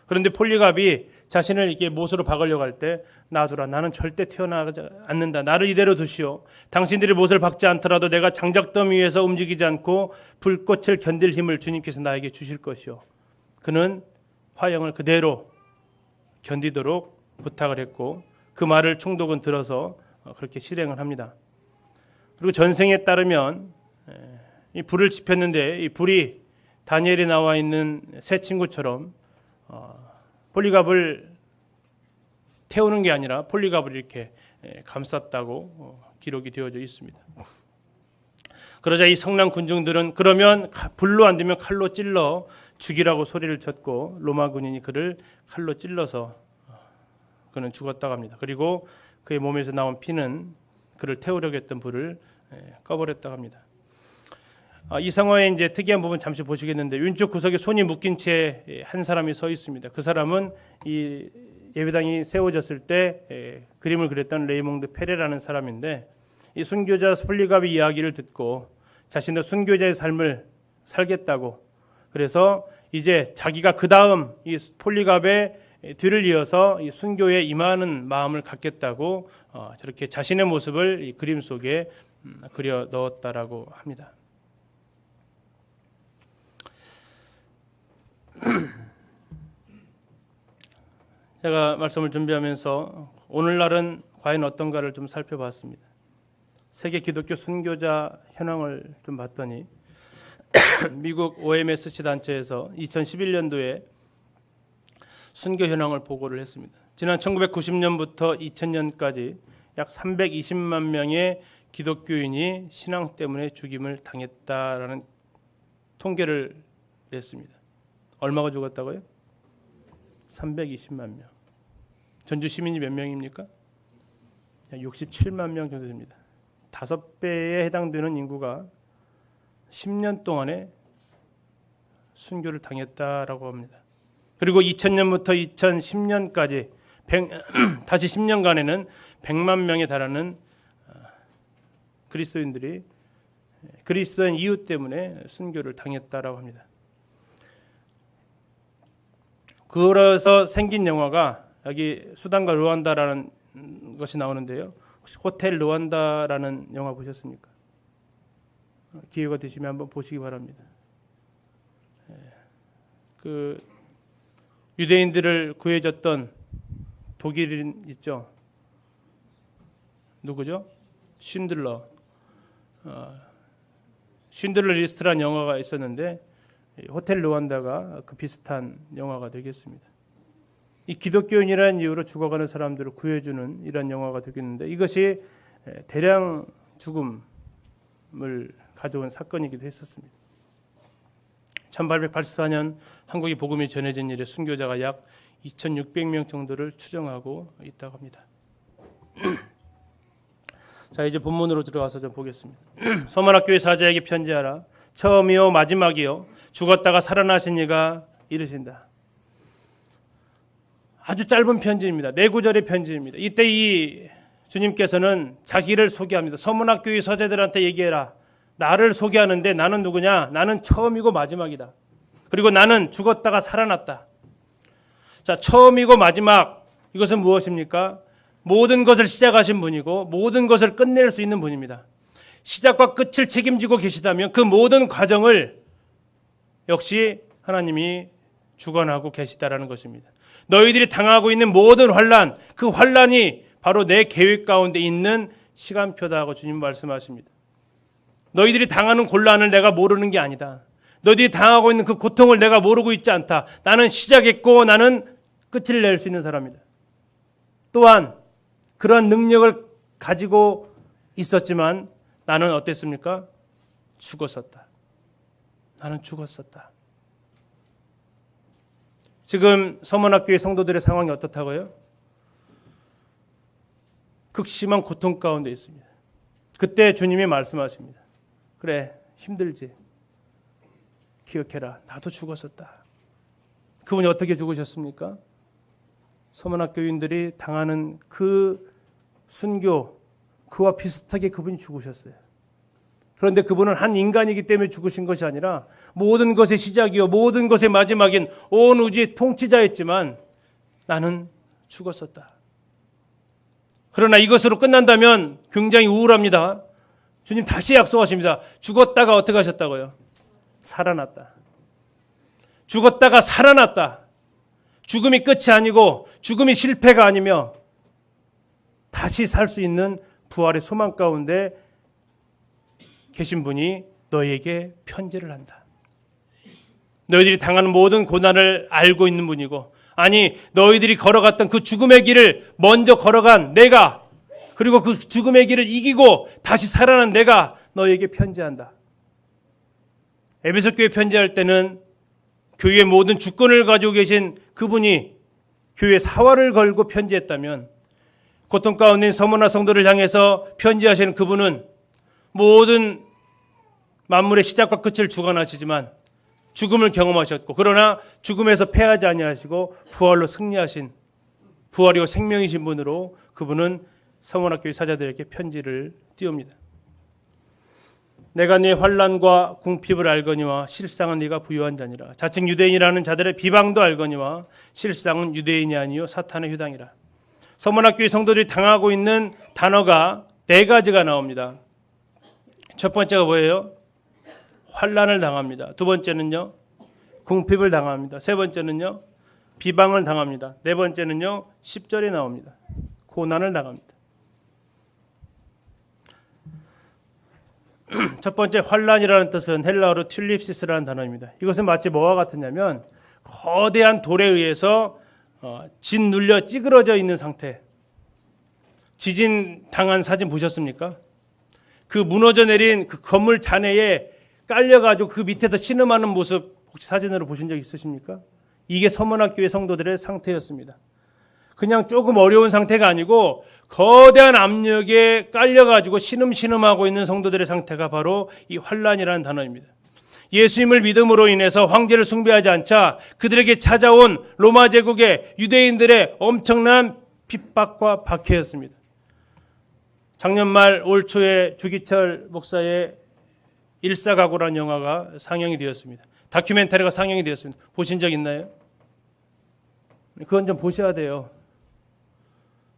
그런데 폴리갑이 자신을 이렇게 못으로 박으려고 할 때 놔두라. 나는 절대 튀어나가지 않는다. 나를 이대로 두시오. 당신들이 못을 박지 않더라도 내가 장작더미 위에서 움직이지 않고 불꽃을 견딜 힘을 주님께서 나에게 주실 것이오. 그는 화형을 그대로 견디도록 부탁을 했고 그 말을 총독은 들어서 그렇게 실행을 합니다. 그리고 전생에 따르면 이 불을 지폈는데 이 불이 다니엘이 나와 있는 새 친구처럼 폴리갑을 태우는 게 아니라 폴리갑을 이렇게 감쌌다고 기록이 되어져 있습니다. 그러자 이 성난 군중들은 그러면 불로 안 되면 칼로 찔러 죽이라고 소리를 쳤고 로마 군인이 그를 칼로 찔러서 그는 죽었다고 합니다. 그리고 그의 몸에서 나온 피는 그를 태우려고 했던 불을 꺼버렸다고 합니다. 이 상황의 이제 특이한 부분 잠시 보시겠는데 왼쪽 구석에 손이 묶인 채 한 사람이 서 있습니다. 그 사람은 이 예배당이 세워졌을 때 그림을 그렸던 레이몽드 페레라는 사람인데 이 순교자 폴리갑의 이야기를 듣고 자신도 순교자의 삶을 살겠다고 그래서 이제 자기가 그 다음 이 폴리갑의 뒤를 이어서 이 순교에 임하는 마음을 갖겠다고 저렇게 자신의 모습을 이 그림 속에 그려 넣었다라고 합니다. 제가 말씀을 준비하면서 오늘날은 과연 어떤가를 좀 살펴봤습니다. 세계 기독교 순교자 현황을 좀 봤더니 미국 OMSC 단체에서 2011년도에 순교 현황을 보고를 했습니다. 지난 1990년부터 2000년까지 약 320만 명의 기독교인이 신앙 때문에 죽임을 당했다라는 통계를 냈습니다. 얼마가 죽었다고요? 320만 명. 전주 시민이 몇 명입니까? 67만 명 정도 됩니다. 5배에 해당되는 인구가 10년 동안에 순교를 당했다라고 합니다. 그리고 2000년부터 2010년까지 다시 10년간에는 100만 명에 달하는 그리스도인들이 그리스도인 이유 때문에 순교를 당했다라고 합니다. 그래서 생긴 영화가 여기 수단과 르완다라는 것이 나오는데요. 혹시 호텔 르완다라는 영화 보셨습니까? 기회가 되시면 한번 보시기 바랍니다. 그 유대인들을 구해줬던 독일인 있죠. 누구죠? 쉰들러. 쉰들러 리스트라는 영화가 있었는데 호텔 르완다가 그 비슷한 영화가 되겠습니다. 이 기독교인이라는 이유로 죽어가는 사람들을 구해주는 이런 영화가 되겠는데 이것이 대량 죽음을 가져온 사건이기도 했었습니다. 1884년 한국이 복음이 전해진 이래 순교자가 약 2,600명 정도를 추정하고 있다고 합니다. 자, 이제 본문으로 들어가서 좀 보겠습니다. 서문학교의 사자에게 편지하라. 처음이요 마지막이요 죽었다가 살아나신 이가 이르신다. 아주 짧은 편지입니다. 4구절의 편지입니다. 이때 이 주님께서는 자기를 소개합니다. 서문학교의 서자들한테 얘기해라. 나를 소개하는데 나는 누구냐? 나는 처음이고 마지막이다. 그리고 나는 죽었다가 살아났다. 자, 처음이고 마지막, 이것은 무엇입니까? 모든 것을 시작하신 분이고 모든 것을 끝낼 수 있는 분입니다. 시작과 끝을 책임지고 계시다면 그 모든 과정을 역시 하나님이 주관하고 계시다라는 것입니다. 너희들이 당하고 있는 모든 환난, 그 환난이 바로 내 계획 가운데 있는 시간표다 하고 주님 말씀하십니다. 너희들이 당하는 곤란을 내가 모르는 게 아니다. 너희들이 당하고 있는 그 고통을 내가 모르고 있지 않다. 나는 시작했고 나는 끝을 낼 수 있는 사람이다. 또한 그런 능력을 가지고 있었지만 나는 어땠습니까? 죽었었다. 나는 죽었었다. 지금 서문학교의 성도들의 상황이 어떻다고요? 극심한 고통 가운데 있습니다. 그때 주님이 말씀하십니다. 그래, 힘들지. 기억해라. 나도 죽었었다. 그분이 어떻게 죽으셨습니까? 서문학교인들이 당하는 그 순교, 그와 비슷하게 그분이 죽으셨어요. 그런데 그분은 한 인간이기 때문에 죽으신 것이 아니라 모든 것의 시작이요 모든 것의 마지막인 온 우주의 통치자였지만 나는 죽었었다. 그러나 이것으로 끝난다면 굉장히 우울합니다. 주님 다시 약속하십니다. 죽었다가 어떻게 하셨다고요? 살아났다. 죽었다가 살아났다. 죽음이 끝이 아니고 죽음이 실패가 아니며 다시 살 수 있는 부활의 소망 가운데 계신 분이 너희에게 편지를 한다. 너희들이 당하는 모든 고난을 알고 있는 분이고, 아니 너희들이 걸어갔던 그 죽음의 길을 먼저 걸어간 내가, 그리고 그 죽음의 길을 이기고 다시 살아난 내가 너희에게 편지한다. 에베소 교회 편지할 때는 교회의 모든 주권을 가지고 계신 그분이 교회 사활을 걸고 편지했다면, 고통 가운데 있는 서문화 성도를 향해서 편지하시는 그분은 모든 만물의 시작과 끝을 주관하시지만 죽음을 경험하셨고, 그러나 죽음에서 패하지 아니하시고 부활로 승리하신, 부활이고 생명이신 분으로 그분은 서문학교의 사자들에게 편지를 띄웁니다. 내가 네 환난과 궁핍을 알거니와 실상은 네가 부유한 자니라. 자칭 유대인이라는 자들의 비방도 알거니와 실상은 유대인이 아니요 사탄의 휴당이라. 서문학교의 성도들이 당하고 있는 단어가 4가지가 나옵니다. 첫 번째가 뭐예요? 환난을 당합니다. 두 번째는요, 궁핍을 당합니다. 세 번째는요, 비방을 당합니다. 네 번째는요, 10절에 나옵니다. 고난을 당합니다. 첫 번째 환난이라는 뜻은 헬라어로 튤립시스라는 단어입니다. 이것은 마치 뭐와 같으냐면 거대한 돌에 의해서 짓눌려 찌그러져 있는 상태. 지진 당한 사진 보셨습니까? 그 무너져 내린 그 건물 잔해에 깔려가지고 그 밑에서 신음하는 모습 혹시 사진으로 보신 적 있으십니까? 이게 서문학교의 성도들의 상태였습니다. 그냥 조금 어려운 상태가 아니고 거대한 압력에 깔려가지고 신음신음하고 있는 성도들의 상태가 바로 이 환난이라는 단어입니다. 예수님을 믿음으로 인해서 황제를 숭배하지 않자 그들에게 찾아온 로마 제국의 유대인들의 엄청난 핍박과 박해였습니다. 작년 말 올 초에 주기철 목사의 일사각오라는 영화가 상영이 되었습니다. 다큐멘터리가 상영이 되었습니다. 보신 적 있나요? 그건 좀 보셔야 돼요.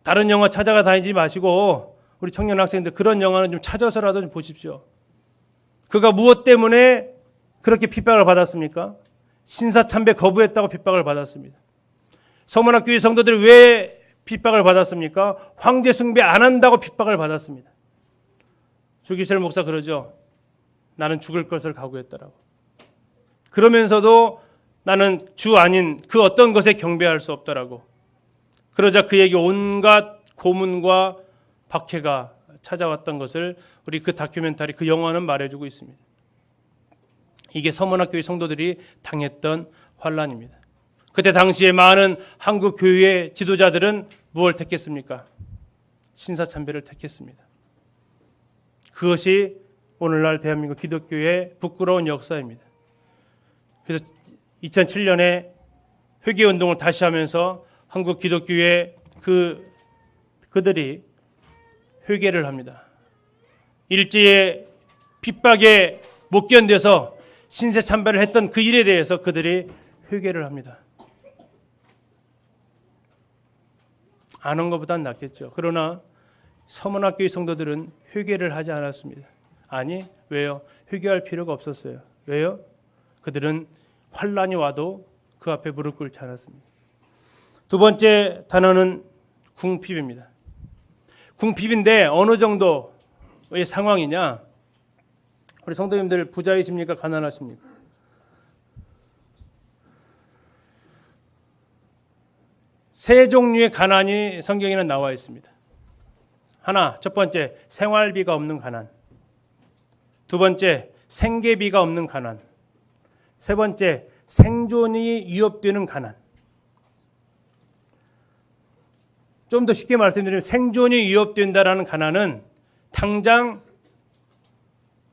다른 영화 찾아가 다니지 마시고 우리 청년 학생들 그런 영화는 좀 찾아서라도 좀 보십시오. 그가 무엇 때문에 그렇게 핍박을 받았습니까? 신사참배 거부했다고 핍박을 받았습니다. 서문학교의 성도들이 왜 핍박을 받았습니까? 황제 숭배 안 한다고 핍박을 받았습니다. 주기철 목사 그러죠. 나는 죽을 것을 각오했다라고. 그러면서도 나는 주 아닌 그 어떤 것에 경배할 수 없다라고. 그러자 그에게 온갖 고문과 박해가 찾아왔던 것을 우리 그 다큐멘터리, 그 영화는 말해주고 있습니다. 이게 서문학교의 성도들이 당했던 환란입니다. 그때 당시에 많은 한국 교회의 지도자들은 무엇을 택했습니까? 신사참배를 택했습니다. 그것이 오늘날 대한민국 기독교의 부끄러운 역사입니다. 그래서 2007년에 회개운동을 다시 하면서 한국 기독교의 그들이 회개를 합니다. 일제의 핍박에 못 견뎌서 신세참배를 했던 그 일에 대해서 그들이 회개를 합니다. 아는 것보단 낫겠죠. 그러나 서문학교의 성도들은 회개를 하지 않았습니다. 아니, 왜요? 회개할 필요가 없었어요. 왜요? 그들은 환란이 와도 그 앞에 무릎 꿇지 않았습니다. 두 번째 단어는 궁핍입니다. 궁핍인데 어느 정도의 상황이냐? 우리 성도님들 부자이십니까? 가난하십니까? 세 종류의 가난이 성경에는 나와 있습니다. 하나, 첫 번째, 생활비가 없는 가난. 두 번째, 생계비가 없는 가난. 세 번째, 생존이 위협되는 가난. 좀 더 쉽게 말씀드리면 생존이 위협된다라는 가난은 당장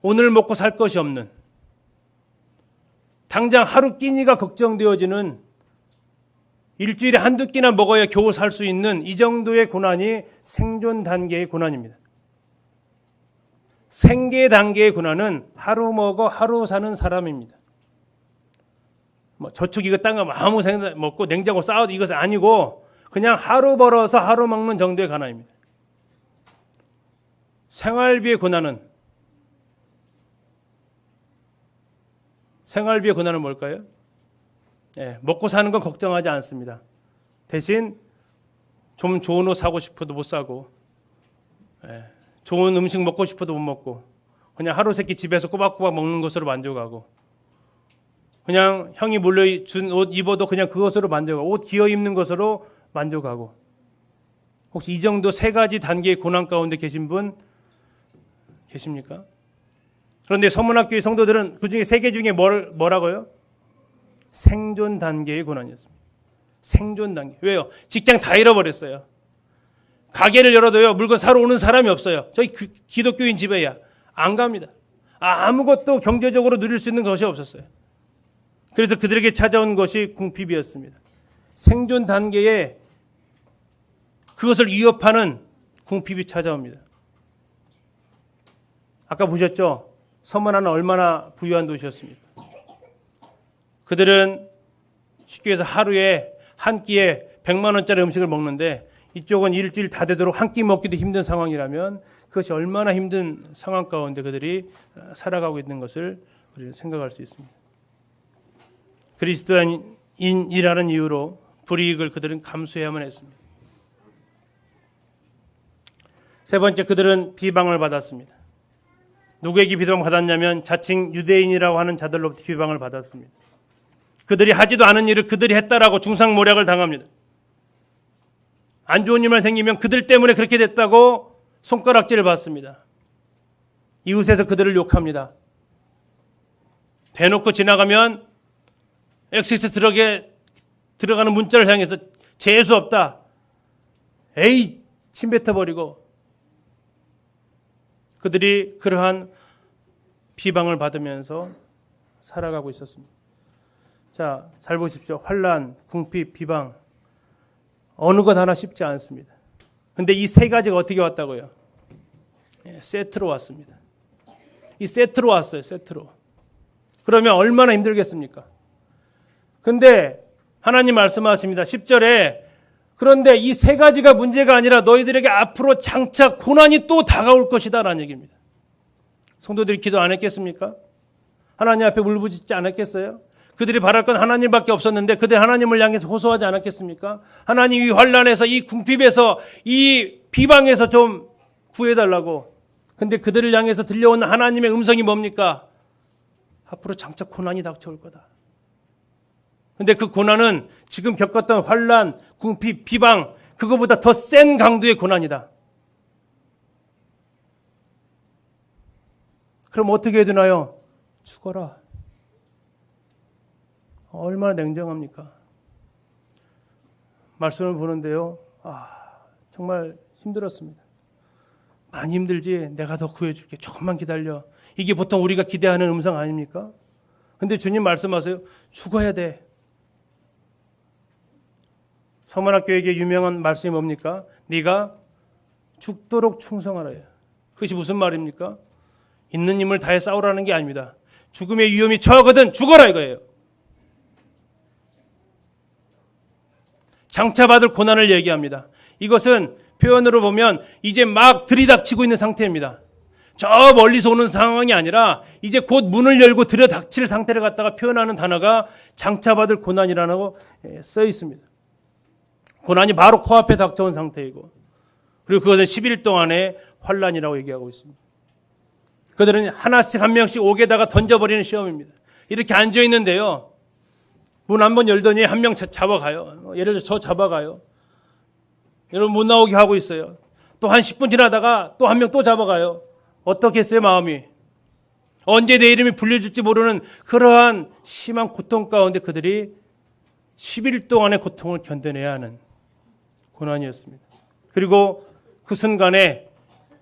오늘 먹고 살 것이 없는, 당장 하루 끼니가 걱정되어지는, 일주일에 한두 끼나 먹어야 겨우 살 수 있는 이 정도의 고난이 생존 단계의 고난입니다. 생계 단계의 고난은 하루 먹어 하루 사는 사람입니다. 저축 이거 딴 거 아무 생각 먹고 냉장고 쌓아도 이것은 아니고 그냥 하루 벌어서 하루 먹는 정도의 가난입니다. 생활비의 고난은 뭘까요? 먹고 사는 건 걱정하지 않습니다. 대신 좀 좋은 옷 사고 싶어도 못 사고, 좋은 음식 먹고 싶어도 못 먹고, 그냥 하루 세끼 집에서 꼬박꼬박 먹는 것으로 만족하고, 그냥 형이 물려준 옷 입어도 그냥 그것으로 만족하고, 옷 기어 입는 것으로 만족하고. 혹시 이 정도 세 가지 단계의 고난 가운데 계신 분 계십니까? 그런데 서문학교의 성도들은 그 중에 세 개 중에 뭐라고요? 생존 단계의 고난이었습니다. 생존 단계. 왜요? 직장 다 잃어버렸어요. 가게를 열어도요, 물건 사러 오는 사람이 없어요. 저희 기독교인 집에야 안 갑니다. 아무것도 경제적으로 누릴 수 있는 것이 없었어요. 그래서 그들에게 찾아온 것이 궁핍이었습니다. 생존 단계에 그것을 위협하는 궁핍이 찾아옵니다. 아까 보셨죠? 서문화는 얼마나 부유한 도시였습니까? 그들은 쉽게 해서 하루에 한 끼에 100만 원짜리 음식을 먹는데 이쪽은 일주일 다 되도록 한 끼 먹기도 힘든 상황이라면 그것이 얼마나 힘든 상황 가운데 그들이 살아가고 있는 것을 우리는 생각할 수 있습니다. 그리스도인이라는 이유로 불이익을 그들은 감수해야만 했습니다. 세 번째, 그들은 비방을 받았습니다. 누구에게 비방을 받았냐면 자칭 유대인이라고 하는 자들로부터 비방을 받았습니다. 그들이 하지도 않은 일을 그들이 했다라고 중상모략을 당합니다. 안 좋은 일만 생기면 그들 때문에 그렇게 됐다고 손가락질을 받습니다. 이웃에서 그들을 욕합니다. 대놓고 지나가면 엑세스 들어가는 문자를 향해서 재수 없다. 에이, 침 뱉어버리고. 그들이 그러한 비방을 받으면서 살아가고 있었습니다. 자, 잘 보십시오. 환난, 궁핍, 비방. 어느 것 하나 쉽지 않습니다. 근데 이 세 가지가 어떻게 왔다고요? 세트로 왔습니다. 이 세트로 왔어요. 세트로. 그러면 얼마나 힘들겠습니까? 근데 하나님 말씀하십니다. 10절에 그런데 이 세 가지가 문제가 아니라 너희들에게 앞으로 장차 고난이 또 다가올 것이다 라는 얘기입니다. 성도들이 기도 안 했겠습니까? 하나님 앞에 울부짖지 않았겠어요? 그들이 바랄 건 하나님밖에 없었는데 그들 하나님을 향해서 호소하지 않았겠습니까? 하나님 이 환난에서 이 궁핍에서 이 비방에서 좀 구해달라고. 근데 그들을 향해서 들려오는 하나님의 음성이 뭡니까? 앞으로 장차 고난이 닥쳐올 거다. 근데 그 고난은 지금 겪었던 환난, 궁핍, 비방 그거보다 더 센 강도의 고난이다. 그럼 어떻게 해야 되나요? 죽어라. 얼마나 냉정합니까? 말씀을 보는데요. 정말 힘들었습니다. 많이 힘들지? 내가 더 구해줄게. 조금만 기다려. 이게 보통 우리가 기대하는 음성 아닙니까? 근데 주님 말씀하세요. 죽어야 돼. 서문학교에게 유명한 말씀이 뭡니까? 네가 죽도록 충성하라. 그것이 무슨 말입니까? 있는 힘을 다해 싸우라는 게 아닙니다. 죽음의 위험이 처하거든 죽어라 이거예요. 장차받을 고난을 얘기합니다. 이것은 표현으로 보면 이제 막 들이닥치고 있는 상태입니다. 저 멀리서 오는 상황이 아니라 이제 곧 문을 열고 들여닥칠 상태를 갖다가 표현하는 단어가 장차받을 고난이라고 써 있습니다. 고난이 바로 코앞에 닥쳐온 상태이고, 그리고 그것은 10일 동안의 환란이라고 얘기하고 있습니다. 그들은 하나씩 한 명씩 옥에다가 던져버리는 시험입니다. 이렇게 앉아 있는데요, 문 한 번 열더니 한 명 잡아가요. 예를 들어 저 잡아가요. 여러분 못 나오게 하고 있어요. 또 한 10분 지나다가 또 한 명 또 잡아가요. 어떻겠어요 마음이? 언제 내 이름이 불려질지 모르는 그러한 심한 고통 가운데 그들이 10일 동안의 고통을 견뎌내야 하는 고난이었습니다. 그리고 그 순간에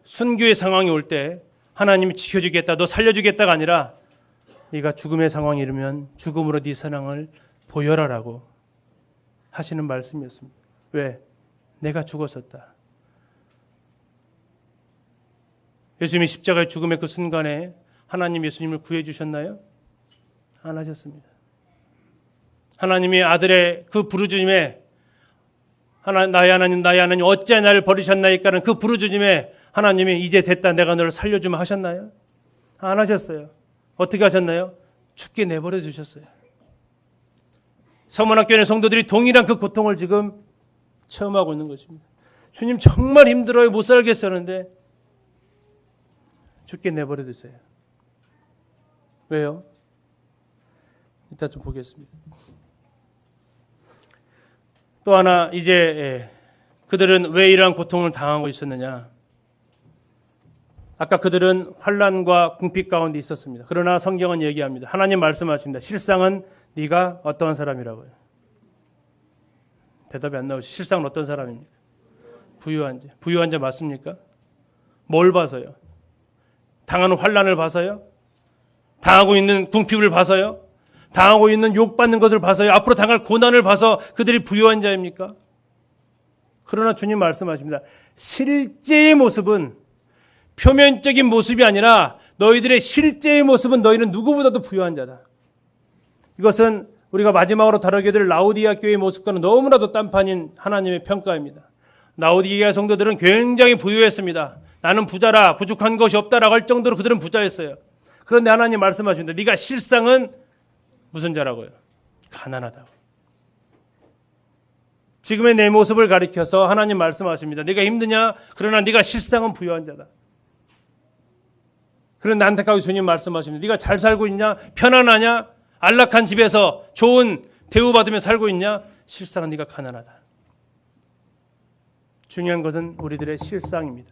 순교의 상황이 올 때 하나님이 지켜주겠다, 너 살려주겠다가 아니라 네가 죽음의 상황이 이르면 죽음으로 네 사랑을 보여라라고 하시는 말씀이었습니다. 왜? 내가 죽었었다. 예수님이 십자가의 죽음의 그 순간에 하나님 예수님을 구해 주셨나요? 안 하셨습니다. 하나님이 아들의 그 부르짖음에 나의 하나님 어찌 나를 버리셨나이까는 그 부르짖음에 하나님이 이제 됐다 내가 너를 살려주마 하셨나요? 안 하셨어요. 어떻게 하셨나요? 죽게 내버려 두셨어요. 서문학교의 성도들이 동일한 그 고통을 지금 체험하고 있는 것입니다. 주님 정말 힘들어요. 못 살겠었는데 죽게 내버려 두세요. 왜요? 이따 좀 보겠습니다. 또 하나 이제 그들은 왜 이러한 고통을 당하고 있었느냐? 아까 그들은 환난과 궁핍 가운데 있었습니다. 그러나 성경은 얘기합니다. 하나님 말씀하십니다. 실상은 네가 어떠한 사람이라고요? 대답이 안 나오시. 실상은 어떤 사람입니까? 부유한 자. 부유한 자 맞습니까? 뭘 봐서요? 당하는 환난을 봐서요? 당하고 있는 궁핍을 봐서요? 당하고 있는 욕받는 것을 봐서요? 앞으로 당할 고난을 봐서 그들이 부유한 자입니까? 그러나 주님 말씀하십니다. 실제의 모습은 표면적인 모습이 아니라 너희들의 실제의 모습은 너희는 누구보다도 부유한 자다. 이것은 우리가 마지막으로 다루게 될 라오디게아 교회의 모습과는 너무나도 딴판인 하나님의 평가입니다. 라오디게아 성도들은 굉장히 부유했습니다. 나는 부자라, 부족한 것이 없다라고 할 정도로 그들은 부자였어요. 그런데 하나님 말씀하십니다. 네가 실상은 무슨 자라고요? 가난하다고. 지금의 내 모습을 가리켜서 하나님 말씀하십니다. 네가 힘드냐? 그러나 네가 실상은 부유한 자다. 그런데 안타까운 주님 말씀하십니다. 네가 잘 살고 있냐? 편안하냐? 안락한 집에서 좋은 대우받으며 살고 있냐? 실상은 네가 가난하다. 중요한 것은 우리들의 실상입니다.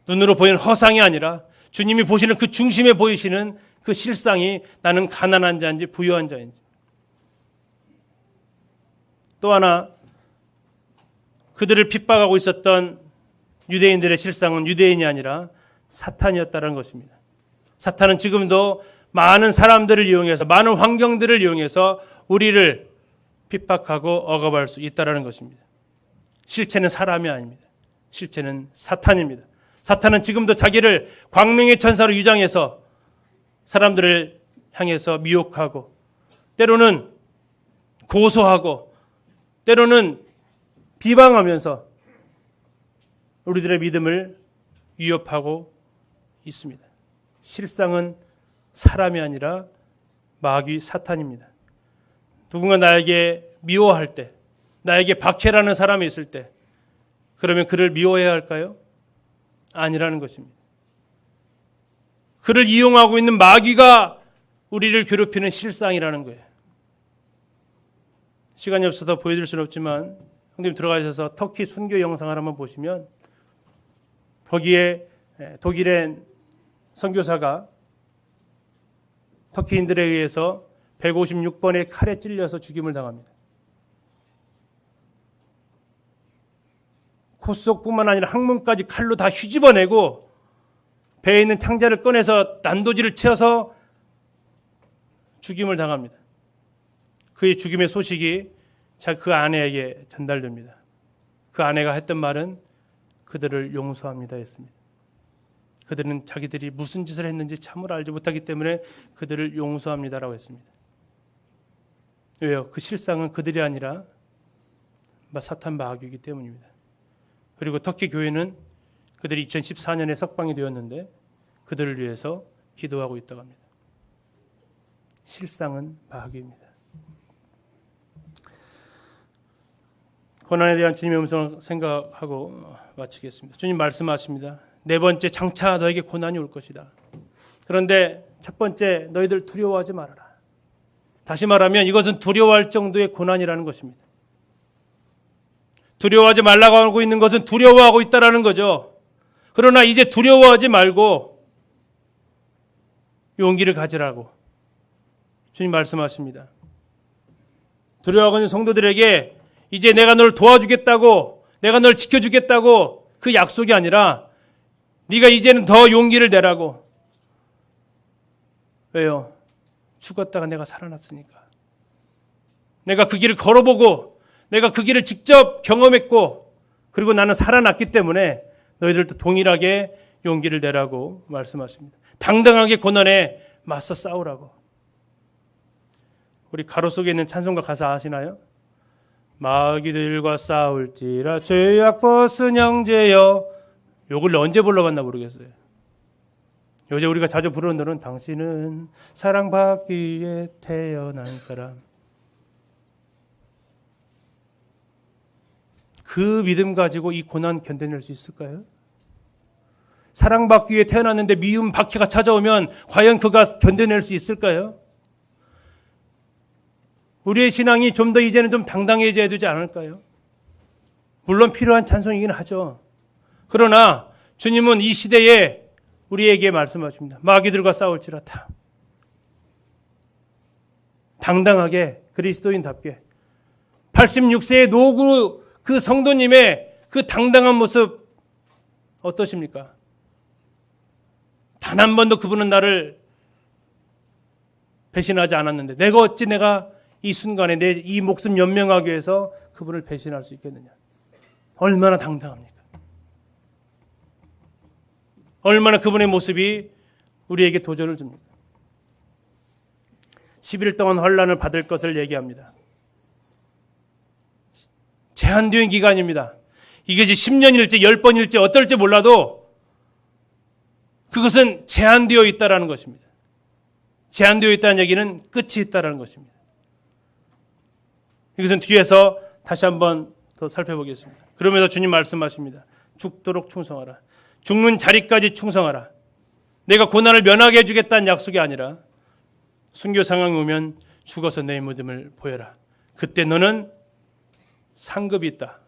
눈으로 보이는 허상이 아니라 주님이 보시는 그 중심에 보이시는 그 실상이 나는 가난한 자인지 부유한 자인지. 또 하나 그들을 핍박하고 있었던 유대인들의 실상은 유대인이 아니라 사탄이었다는 것입니다. 사탄은 지금도 많은 사람들을 이용해서 많은 환경들을 이용해서 우리를 핍박하고 억압할 수 있다는 것입니다. 실체는 사람이 아닙니다. 실체는 사탄입니다. 사탄은 지금도 자기를 광명의 천사로 유장해서 사람들을 향해서 미혹하고 때로는 고소하고 때로는 비방하면서 우리들의 믿음을 위협하고 있습니다. 실상은 사람이 아니라 마귀 사탄입니다. 누군가 나에게 미워할 때, 나에게 박해라는 사람이 있을 때 그러면 그를 미워해야 할까요? 아니라는 것입니다. 그를 이용하고 있는 마귀가 우리를 괴롭히는 실상이라는 거예요. 시간이 없어서 보여드릴 수는 없지만 형님 들어가셔서 터키 순교 영상을 한번 보시면 거기에 독일의 선교사가 터키인들에 의해서 156번의 칼에 찔려서 죽임을 당합니다. 콧속뿐만 아니라 항문까지 칼로 다 휘집어내고 배에 있는 창자를 꺼내서 난도질을 채워서 죽임을 당합니다. 그의 죽임의 소식이 그 아내에게 전달됩니다. 그 아내가 했던 말은 그들을 용서합니다 했습니다. 그들은 자기들이 무슨 짓을 했는지 참으로 알지 못하기 때문에 그들을 용서합니다라고 했습니다. 왜요? 그 실상은 그들이 아니라 사탄 마귀이기 때문입니다. 그리고 터키 교회는 그들이 2014년에 석방이 되었는데 그들을 위해서 기도하고 있다고 합니다. 실상은 마귀입니다. 고난에 대한 주님의 음성을 생각하고 마치겠습니다. 주님 말씀하십니다. 네 번째, 장차 너에게 고난이 올 것이다. 그런데 첫 번째, 너희들 두려워하지 말아라. 다시 말하면 이것은 두려워할 정도의 고난이라는 것입니다. 두려워하지 말라고 하고 있는 것은 두려워하고 있다라는 거죠. 그러나 이제 두려워하지 말고 용기를 가지라고 주님 말씀하십니다. 두려워하고 있는 성도들에게 이제 내가 널 도와주겠다고, 내가 널 지켜주겠다고 그 약속이 아니라 네가 이제는 더 용기를 내라고. 왜요? 죽었다가 내가 살아났으니까. 내가 그 길을 걸어보고 내가 그 길을 직접 경험했고 그리고 나는 살아났기 때문에 너희들도 동일하게 용기를 내라고 말씀하십니다. 당당하게 고난에 맞서 싸우라고. 우리 가로 속에 있는 찬송가 가사 아시나요? 마귀들과 싸울지라 죄악 벗은 형제여. 요걸 언제 불러봤나 모르겠어요. 요새 우리가 자주 부르는 노래는 당신은 사랑받기 위해 태어난 사람. 그 믿음 가지고 이 고난 견뎌낼 수 있을까요? 사랑받기 위해 태어났는데 미움 박해가 찾아오면 과연 그가 견뎌낼 수 있을까요? 우리의 신앙이 좀 더 이제는 좀 당당해져야 되지 않을까요? 물론 필요한 찬송이긴 하죠. 그러나 주님은 이 시대에 우리에게 말씀하십니다. 마귀들과 싸울지라다. 당당하게 그리스도인답게 86세의 노구 그 성도님의 그 당당한 모습 어떠십니까? 단 한 번도 그분은 나를 배신하지 않았는데 내가 이 순간에 내 이 목숨 연명하기 위해서 그분을 배신할 수 있겠느냐. 얼마나 당당합니까? 얼마나 그분의 모습이 우리에게 도전을 줍니까? 10일 동안 환난을 받을 것을 얘기합니다. 제한된 기간입니다. 이것이 10년일지 10번일지 어떨지 몰라도 그것은 제한되어 있다는 것입니다. 제한되어 있다는 얘기는 끝이 있다는 것입니다. 이것은 뒤에서 다시 한번 더 살펴보겠습니다. 그러면서 주님 말씀하십니다. 죽도록 충성하라. 죽는 자리까지 충성하라. 내가 고난을 면하게 해주겠다는 약속이 아니라 순교 상황이 오면 죽어서 내 믿음을 보여라. 그때 너는 상급이 있다.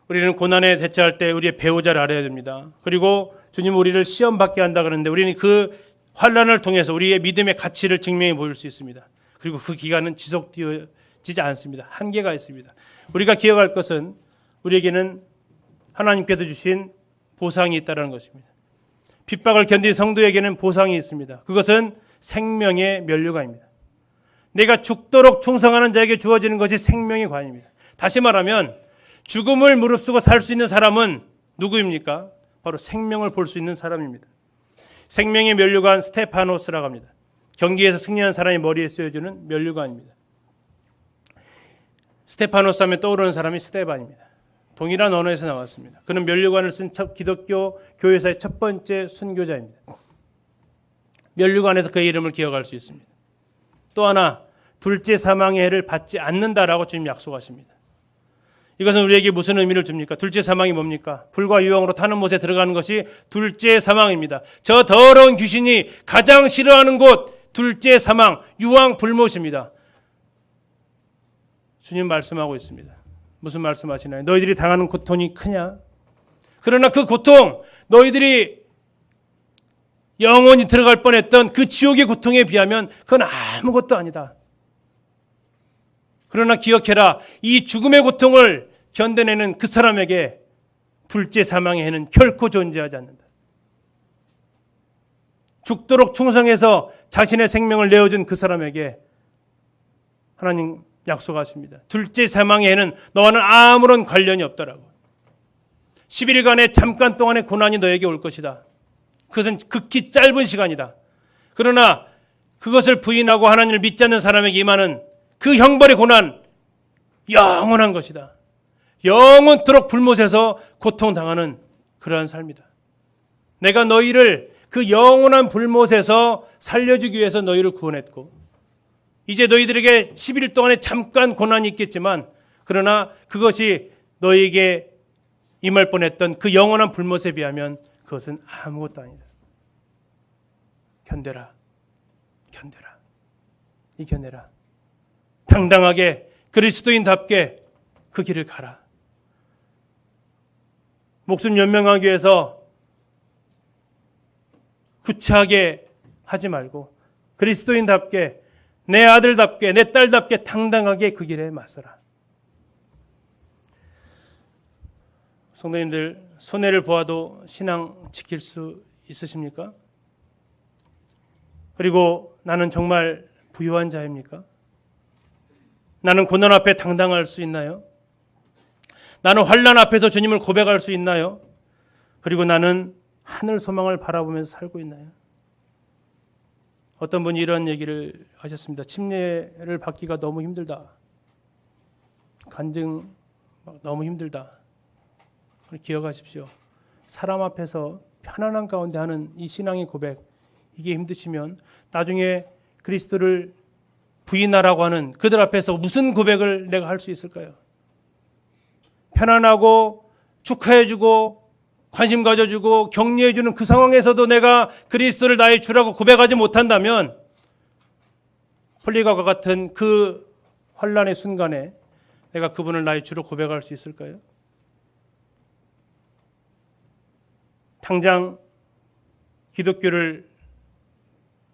우리는 고난에 대처할 때 우리의 배우자를 알아야 됩니다. 그리고 주님 우리를 시험받게 한다 그러는데 우리는 그 환난을 통해서 우리의 믿음의 가치를 증명해 보일 수 있습니다. 그리고 그 기간은 지속되어지지 않습니다. 한계가 있습니다. 우리가 기억할 것은 우리에게는 하나님께서 주신 보상이 있다는 것입니다. 핍박을 견딘 성도에게는 보상이 있습니다. 그것은 생명의 면류관입니다. 내가 죽도록 충성하는 자에게 주어지는 것이 생명의 관입니다. 다시 말하면 죽음을 무릅쓰고 살 수 있는 사람은 누구입니까? 바로 생명을 볼 수 있는 사람입니다. 생명의 면류관 스테파노스라고 합니다. 경기에서 승리한 사람이 머리에 쓰여주는 면류관입니다. 스테파노스 하면 떠오르는 사람이 스테반입니다. 동일한 언어에서 나왔습니다. 그는 면류관을 쓴 기독교 교회사의 첫 번째 순교자입니다. 면류관에서 그의 이름을 기억할 수 있습니다. 또 하나 둘째 사망의 해를 받지 않는다라고 주님 약속하십니다. 이것은 우리에게 무슨 의미를 줍니까? 둘째 사망이 뭡니까? 불과 유황으로 타는 못에 들어가는 것이 둘째 사망입니다. 저 더러운 귀신이 가장 싫어하는 곳 둘째 사망, 유황 불못입니다. 주님 말씀하고 있습니다. 무슨 말씀하시나요? 너희들이 당하는 고통이 크냐? 그러나 그 고통, 너희들이 영원히 들어갈 뻔했던 그 지옥의 고통에 비하면 그건 아무것도 아니다. 그러나 기억해라. 이 죽음의 고통을 견뎌내는 그 사람에게 둘째 사망의 해는 결코 존재하지 않는다. 죽도록 충성해서 자신의 생명을 내어준 그 사람에게 하나님 약속하십니다. 둘째 사망의 해는 너와는 아무런 관련이 없다라고. 10일간의 잠깐 동안의 고난이 너에게 올 것이다. 그것은 극히 짧은 시간이다. 그러나 그것을 부인하고 하나님을 믿지 않는 사람에게 임하는 그 형벌의 고난, 영원한 것이다. 영원토록 불못에서 고통당하는 그러한 삶이다. 내가 너희를 그 영원한 불못에서 살려주기 위해서 너희를 구원했고, 이제 너희들에게 11일 동안에 잠깐 고난이 있겠지만, 그러나 그것이 너희에게 임할 뻔했던 그 영원한 불못에 비하면 그것은 아무것도 아니다. 견뎌라. 견뎌라. 이겨내라. 당당하게 그리스도인답게 그 길을 가라. 목숨 연명하기 위해서 구차하게 하지 말고 그리스도인답게, 내 아들답게, 내 딸답게 당당하게 그 길에 맞서라. 성도님들, 손해를 보아도 신앙 지킬 수 있으십니까? 그리고 나는 정말 부유한 자입니까? 나는 고난 앞에 당당할 수 있나요? 나는 환난 앞에서 주님을 고백할 수 있나요? 그리고 나는 하늘 소망을 바라보면서 살고 있나요? 어떤 분이 이런 얘기를 하셨습니다. 침례를 받기가 너무 힘들다. 간증 너무 힘들다. 기억하십시오. 사람 앞에서 편안한 가운데 하는 이 신앙의 고백, 이게 힘드시면 나중에 그리스도를 부인하라고 하는 그들 앞에서 무슨 고백을 내가 할 수 있을까요? 편안하고 축하해주고 관심 가져주고 격려해주는 그 상황에서도 내가 그리스도를 나의 주라고 고백하지 못한다면 홀리가와 같은 그 환난의 순간에 내가 그분을 나의 주로 고백할 수 있을까요? 당장 기독교를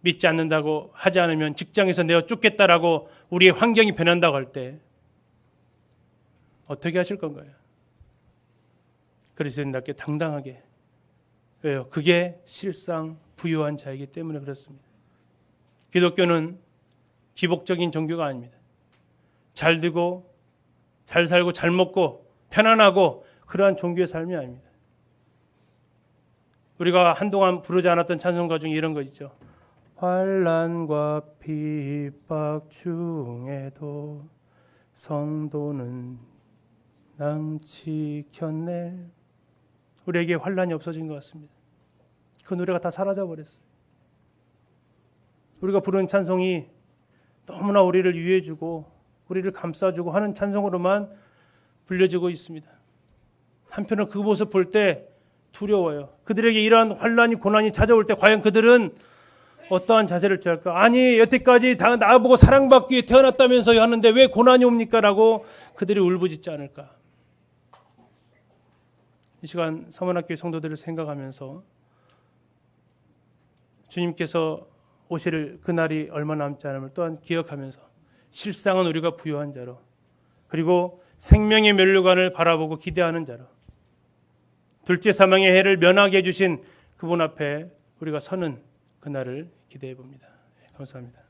믿지 않는다고 하지 않으면 직장에서 내어 쫓겠다라고 우리의 환경이 변한다고 할 때 어떻게 하실 건가요? 그리스도인답게 당당하게. 왜요? 그게 실상 부유한 자이기 때문에 그렇습니다. 기독교는 기복적인 종교가 아닙니다. 잘 되고 잘 살고 잘 먹고 편안하고 그러한 종교의 삶이 아닙니다. 우리가 한동안 부르지 않았던 찬송가 중에 이런 거 있죠. 환난과 핍박 중에도 성도는 낭 지켰네. 우리에게 환난이 없어진 것 같습니다. 그 노래가 다 사라져버렸어요. 우리가 부르는 찬송이 너무나 우리를 위해주고 우리를 감싸주고 하는 찬송으로만 불려지고 있습니다. 한편으로 그 모습 볼 때 두려워요. 그들에게 이러한 환난이 고난이 찾아올 때 과연 그들은 어떠한 자세를 취할까? 아니 여태까지 다 나보고 사랑받기 위해 태어났다면서 하는데 왜 고난이 옵니까? 라고 그들이 울부짖지 않을까? 이 시간 서문학교 성도들을 생각하면서 주님께서 오실 그날이 얼마 남지 않음을 또한 기억하면서 실상은 우리가 부유한 자로, 그리고 생명의 면류관을 바라보고 기대하는 자로, 둘째 사망의 해를 면하게 해주신 그분 앞에 우리가 서는 그날을 기대해 봅니다. 감사합니다.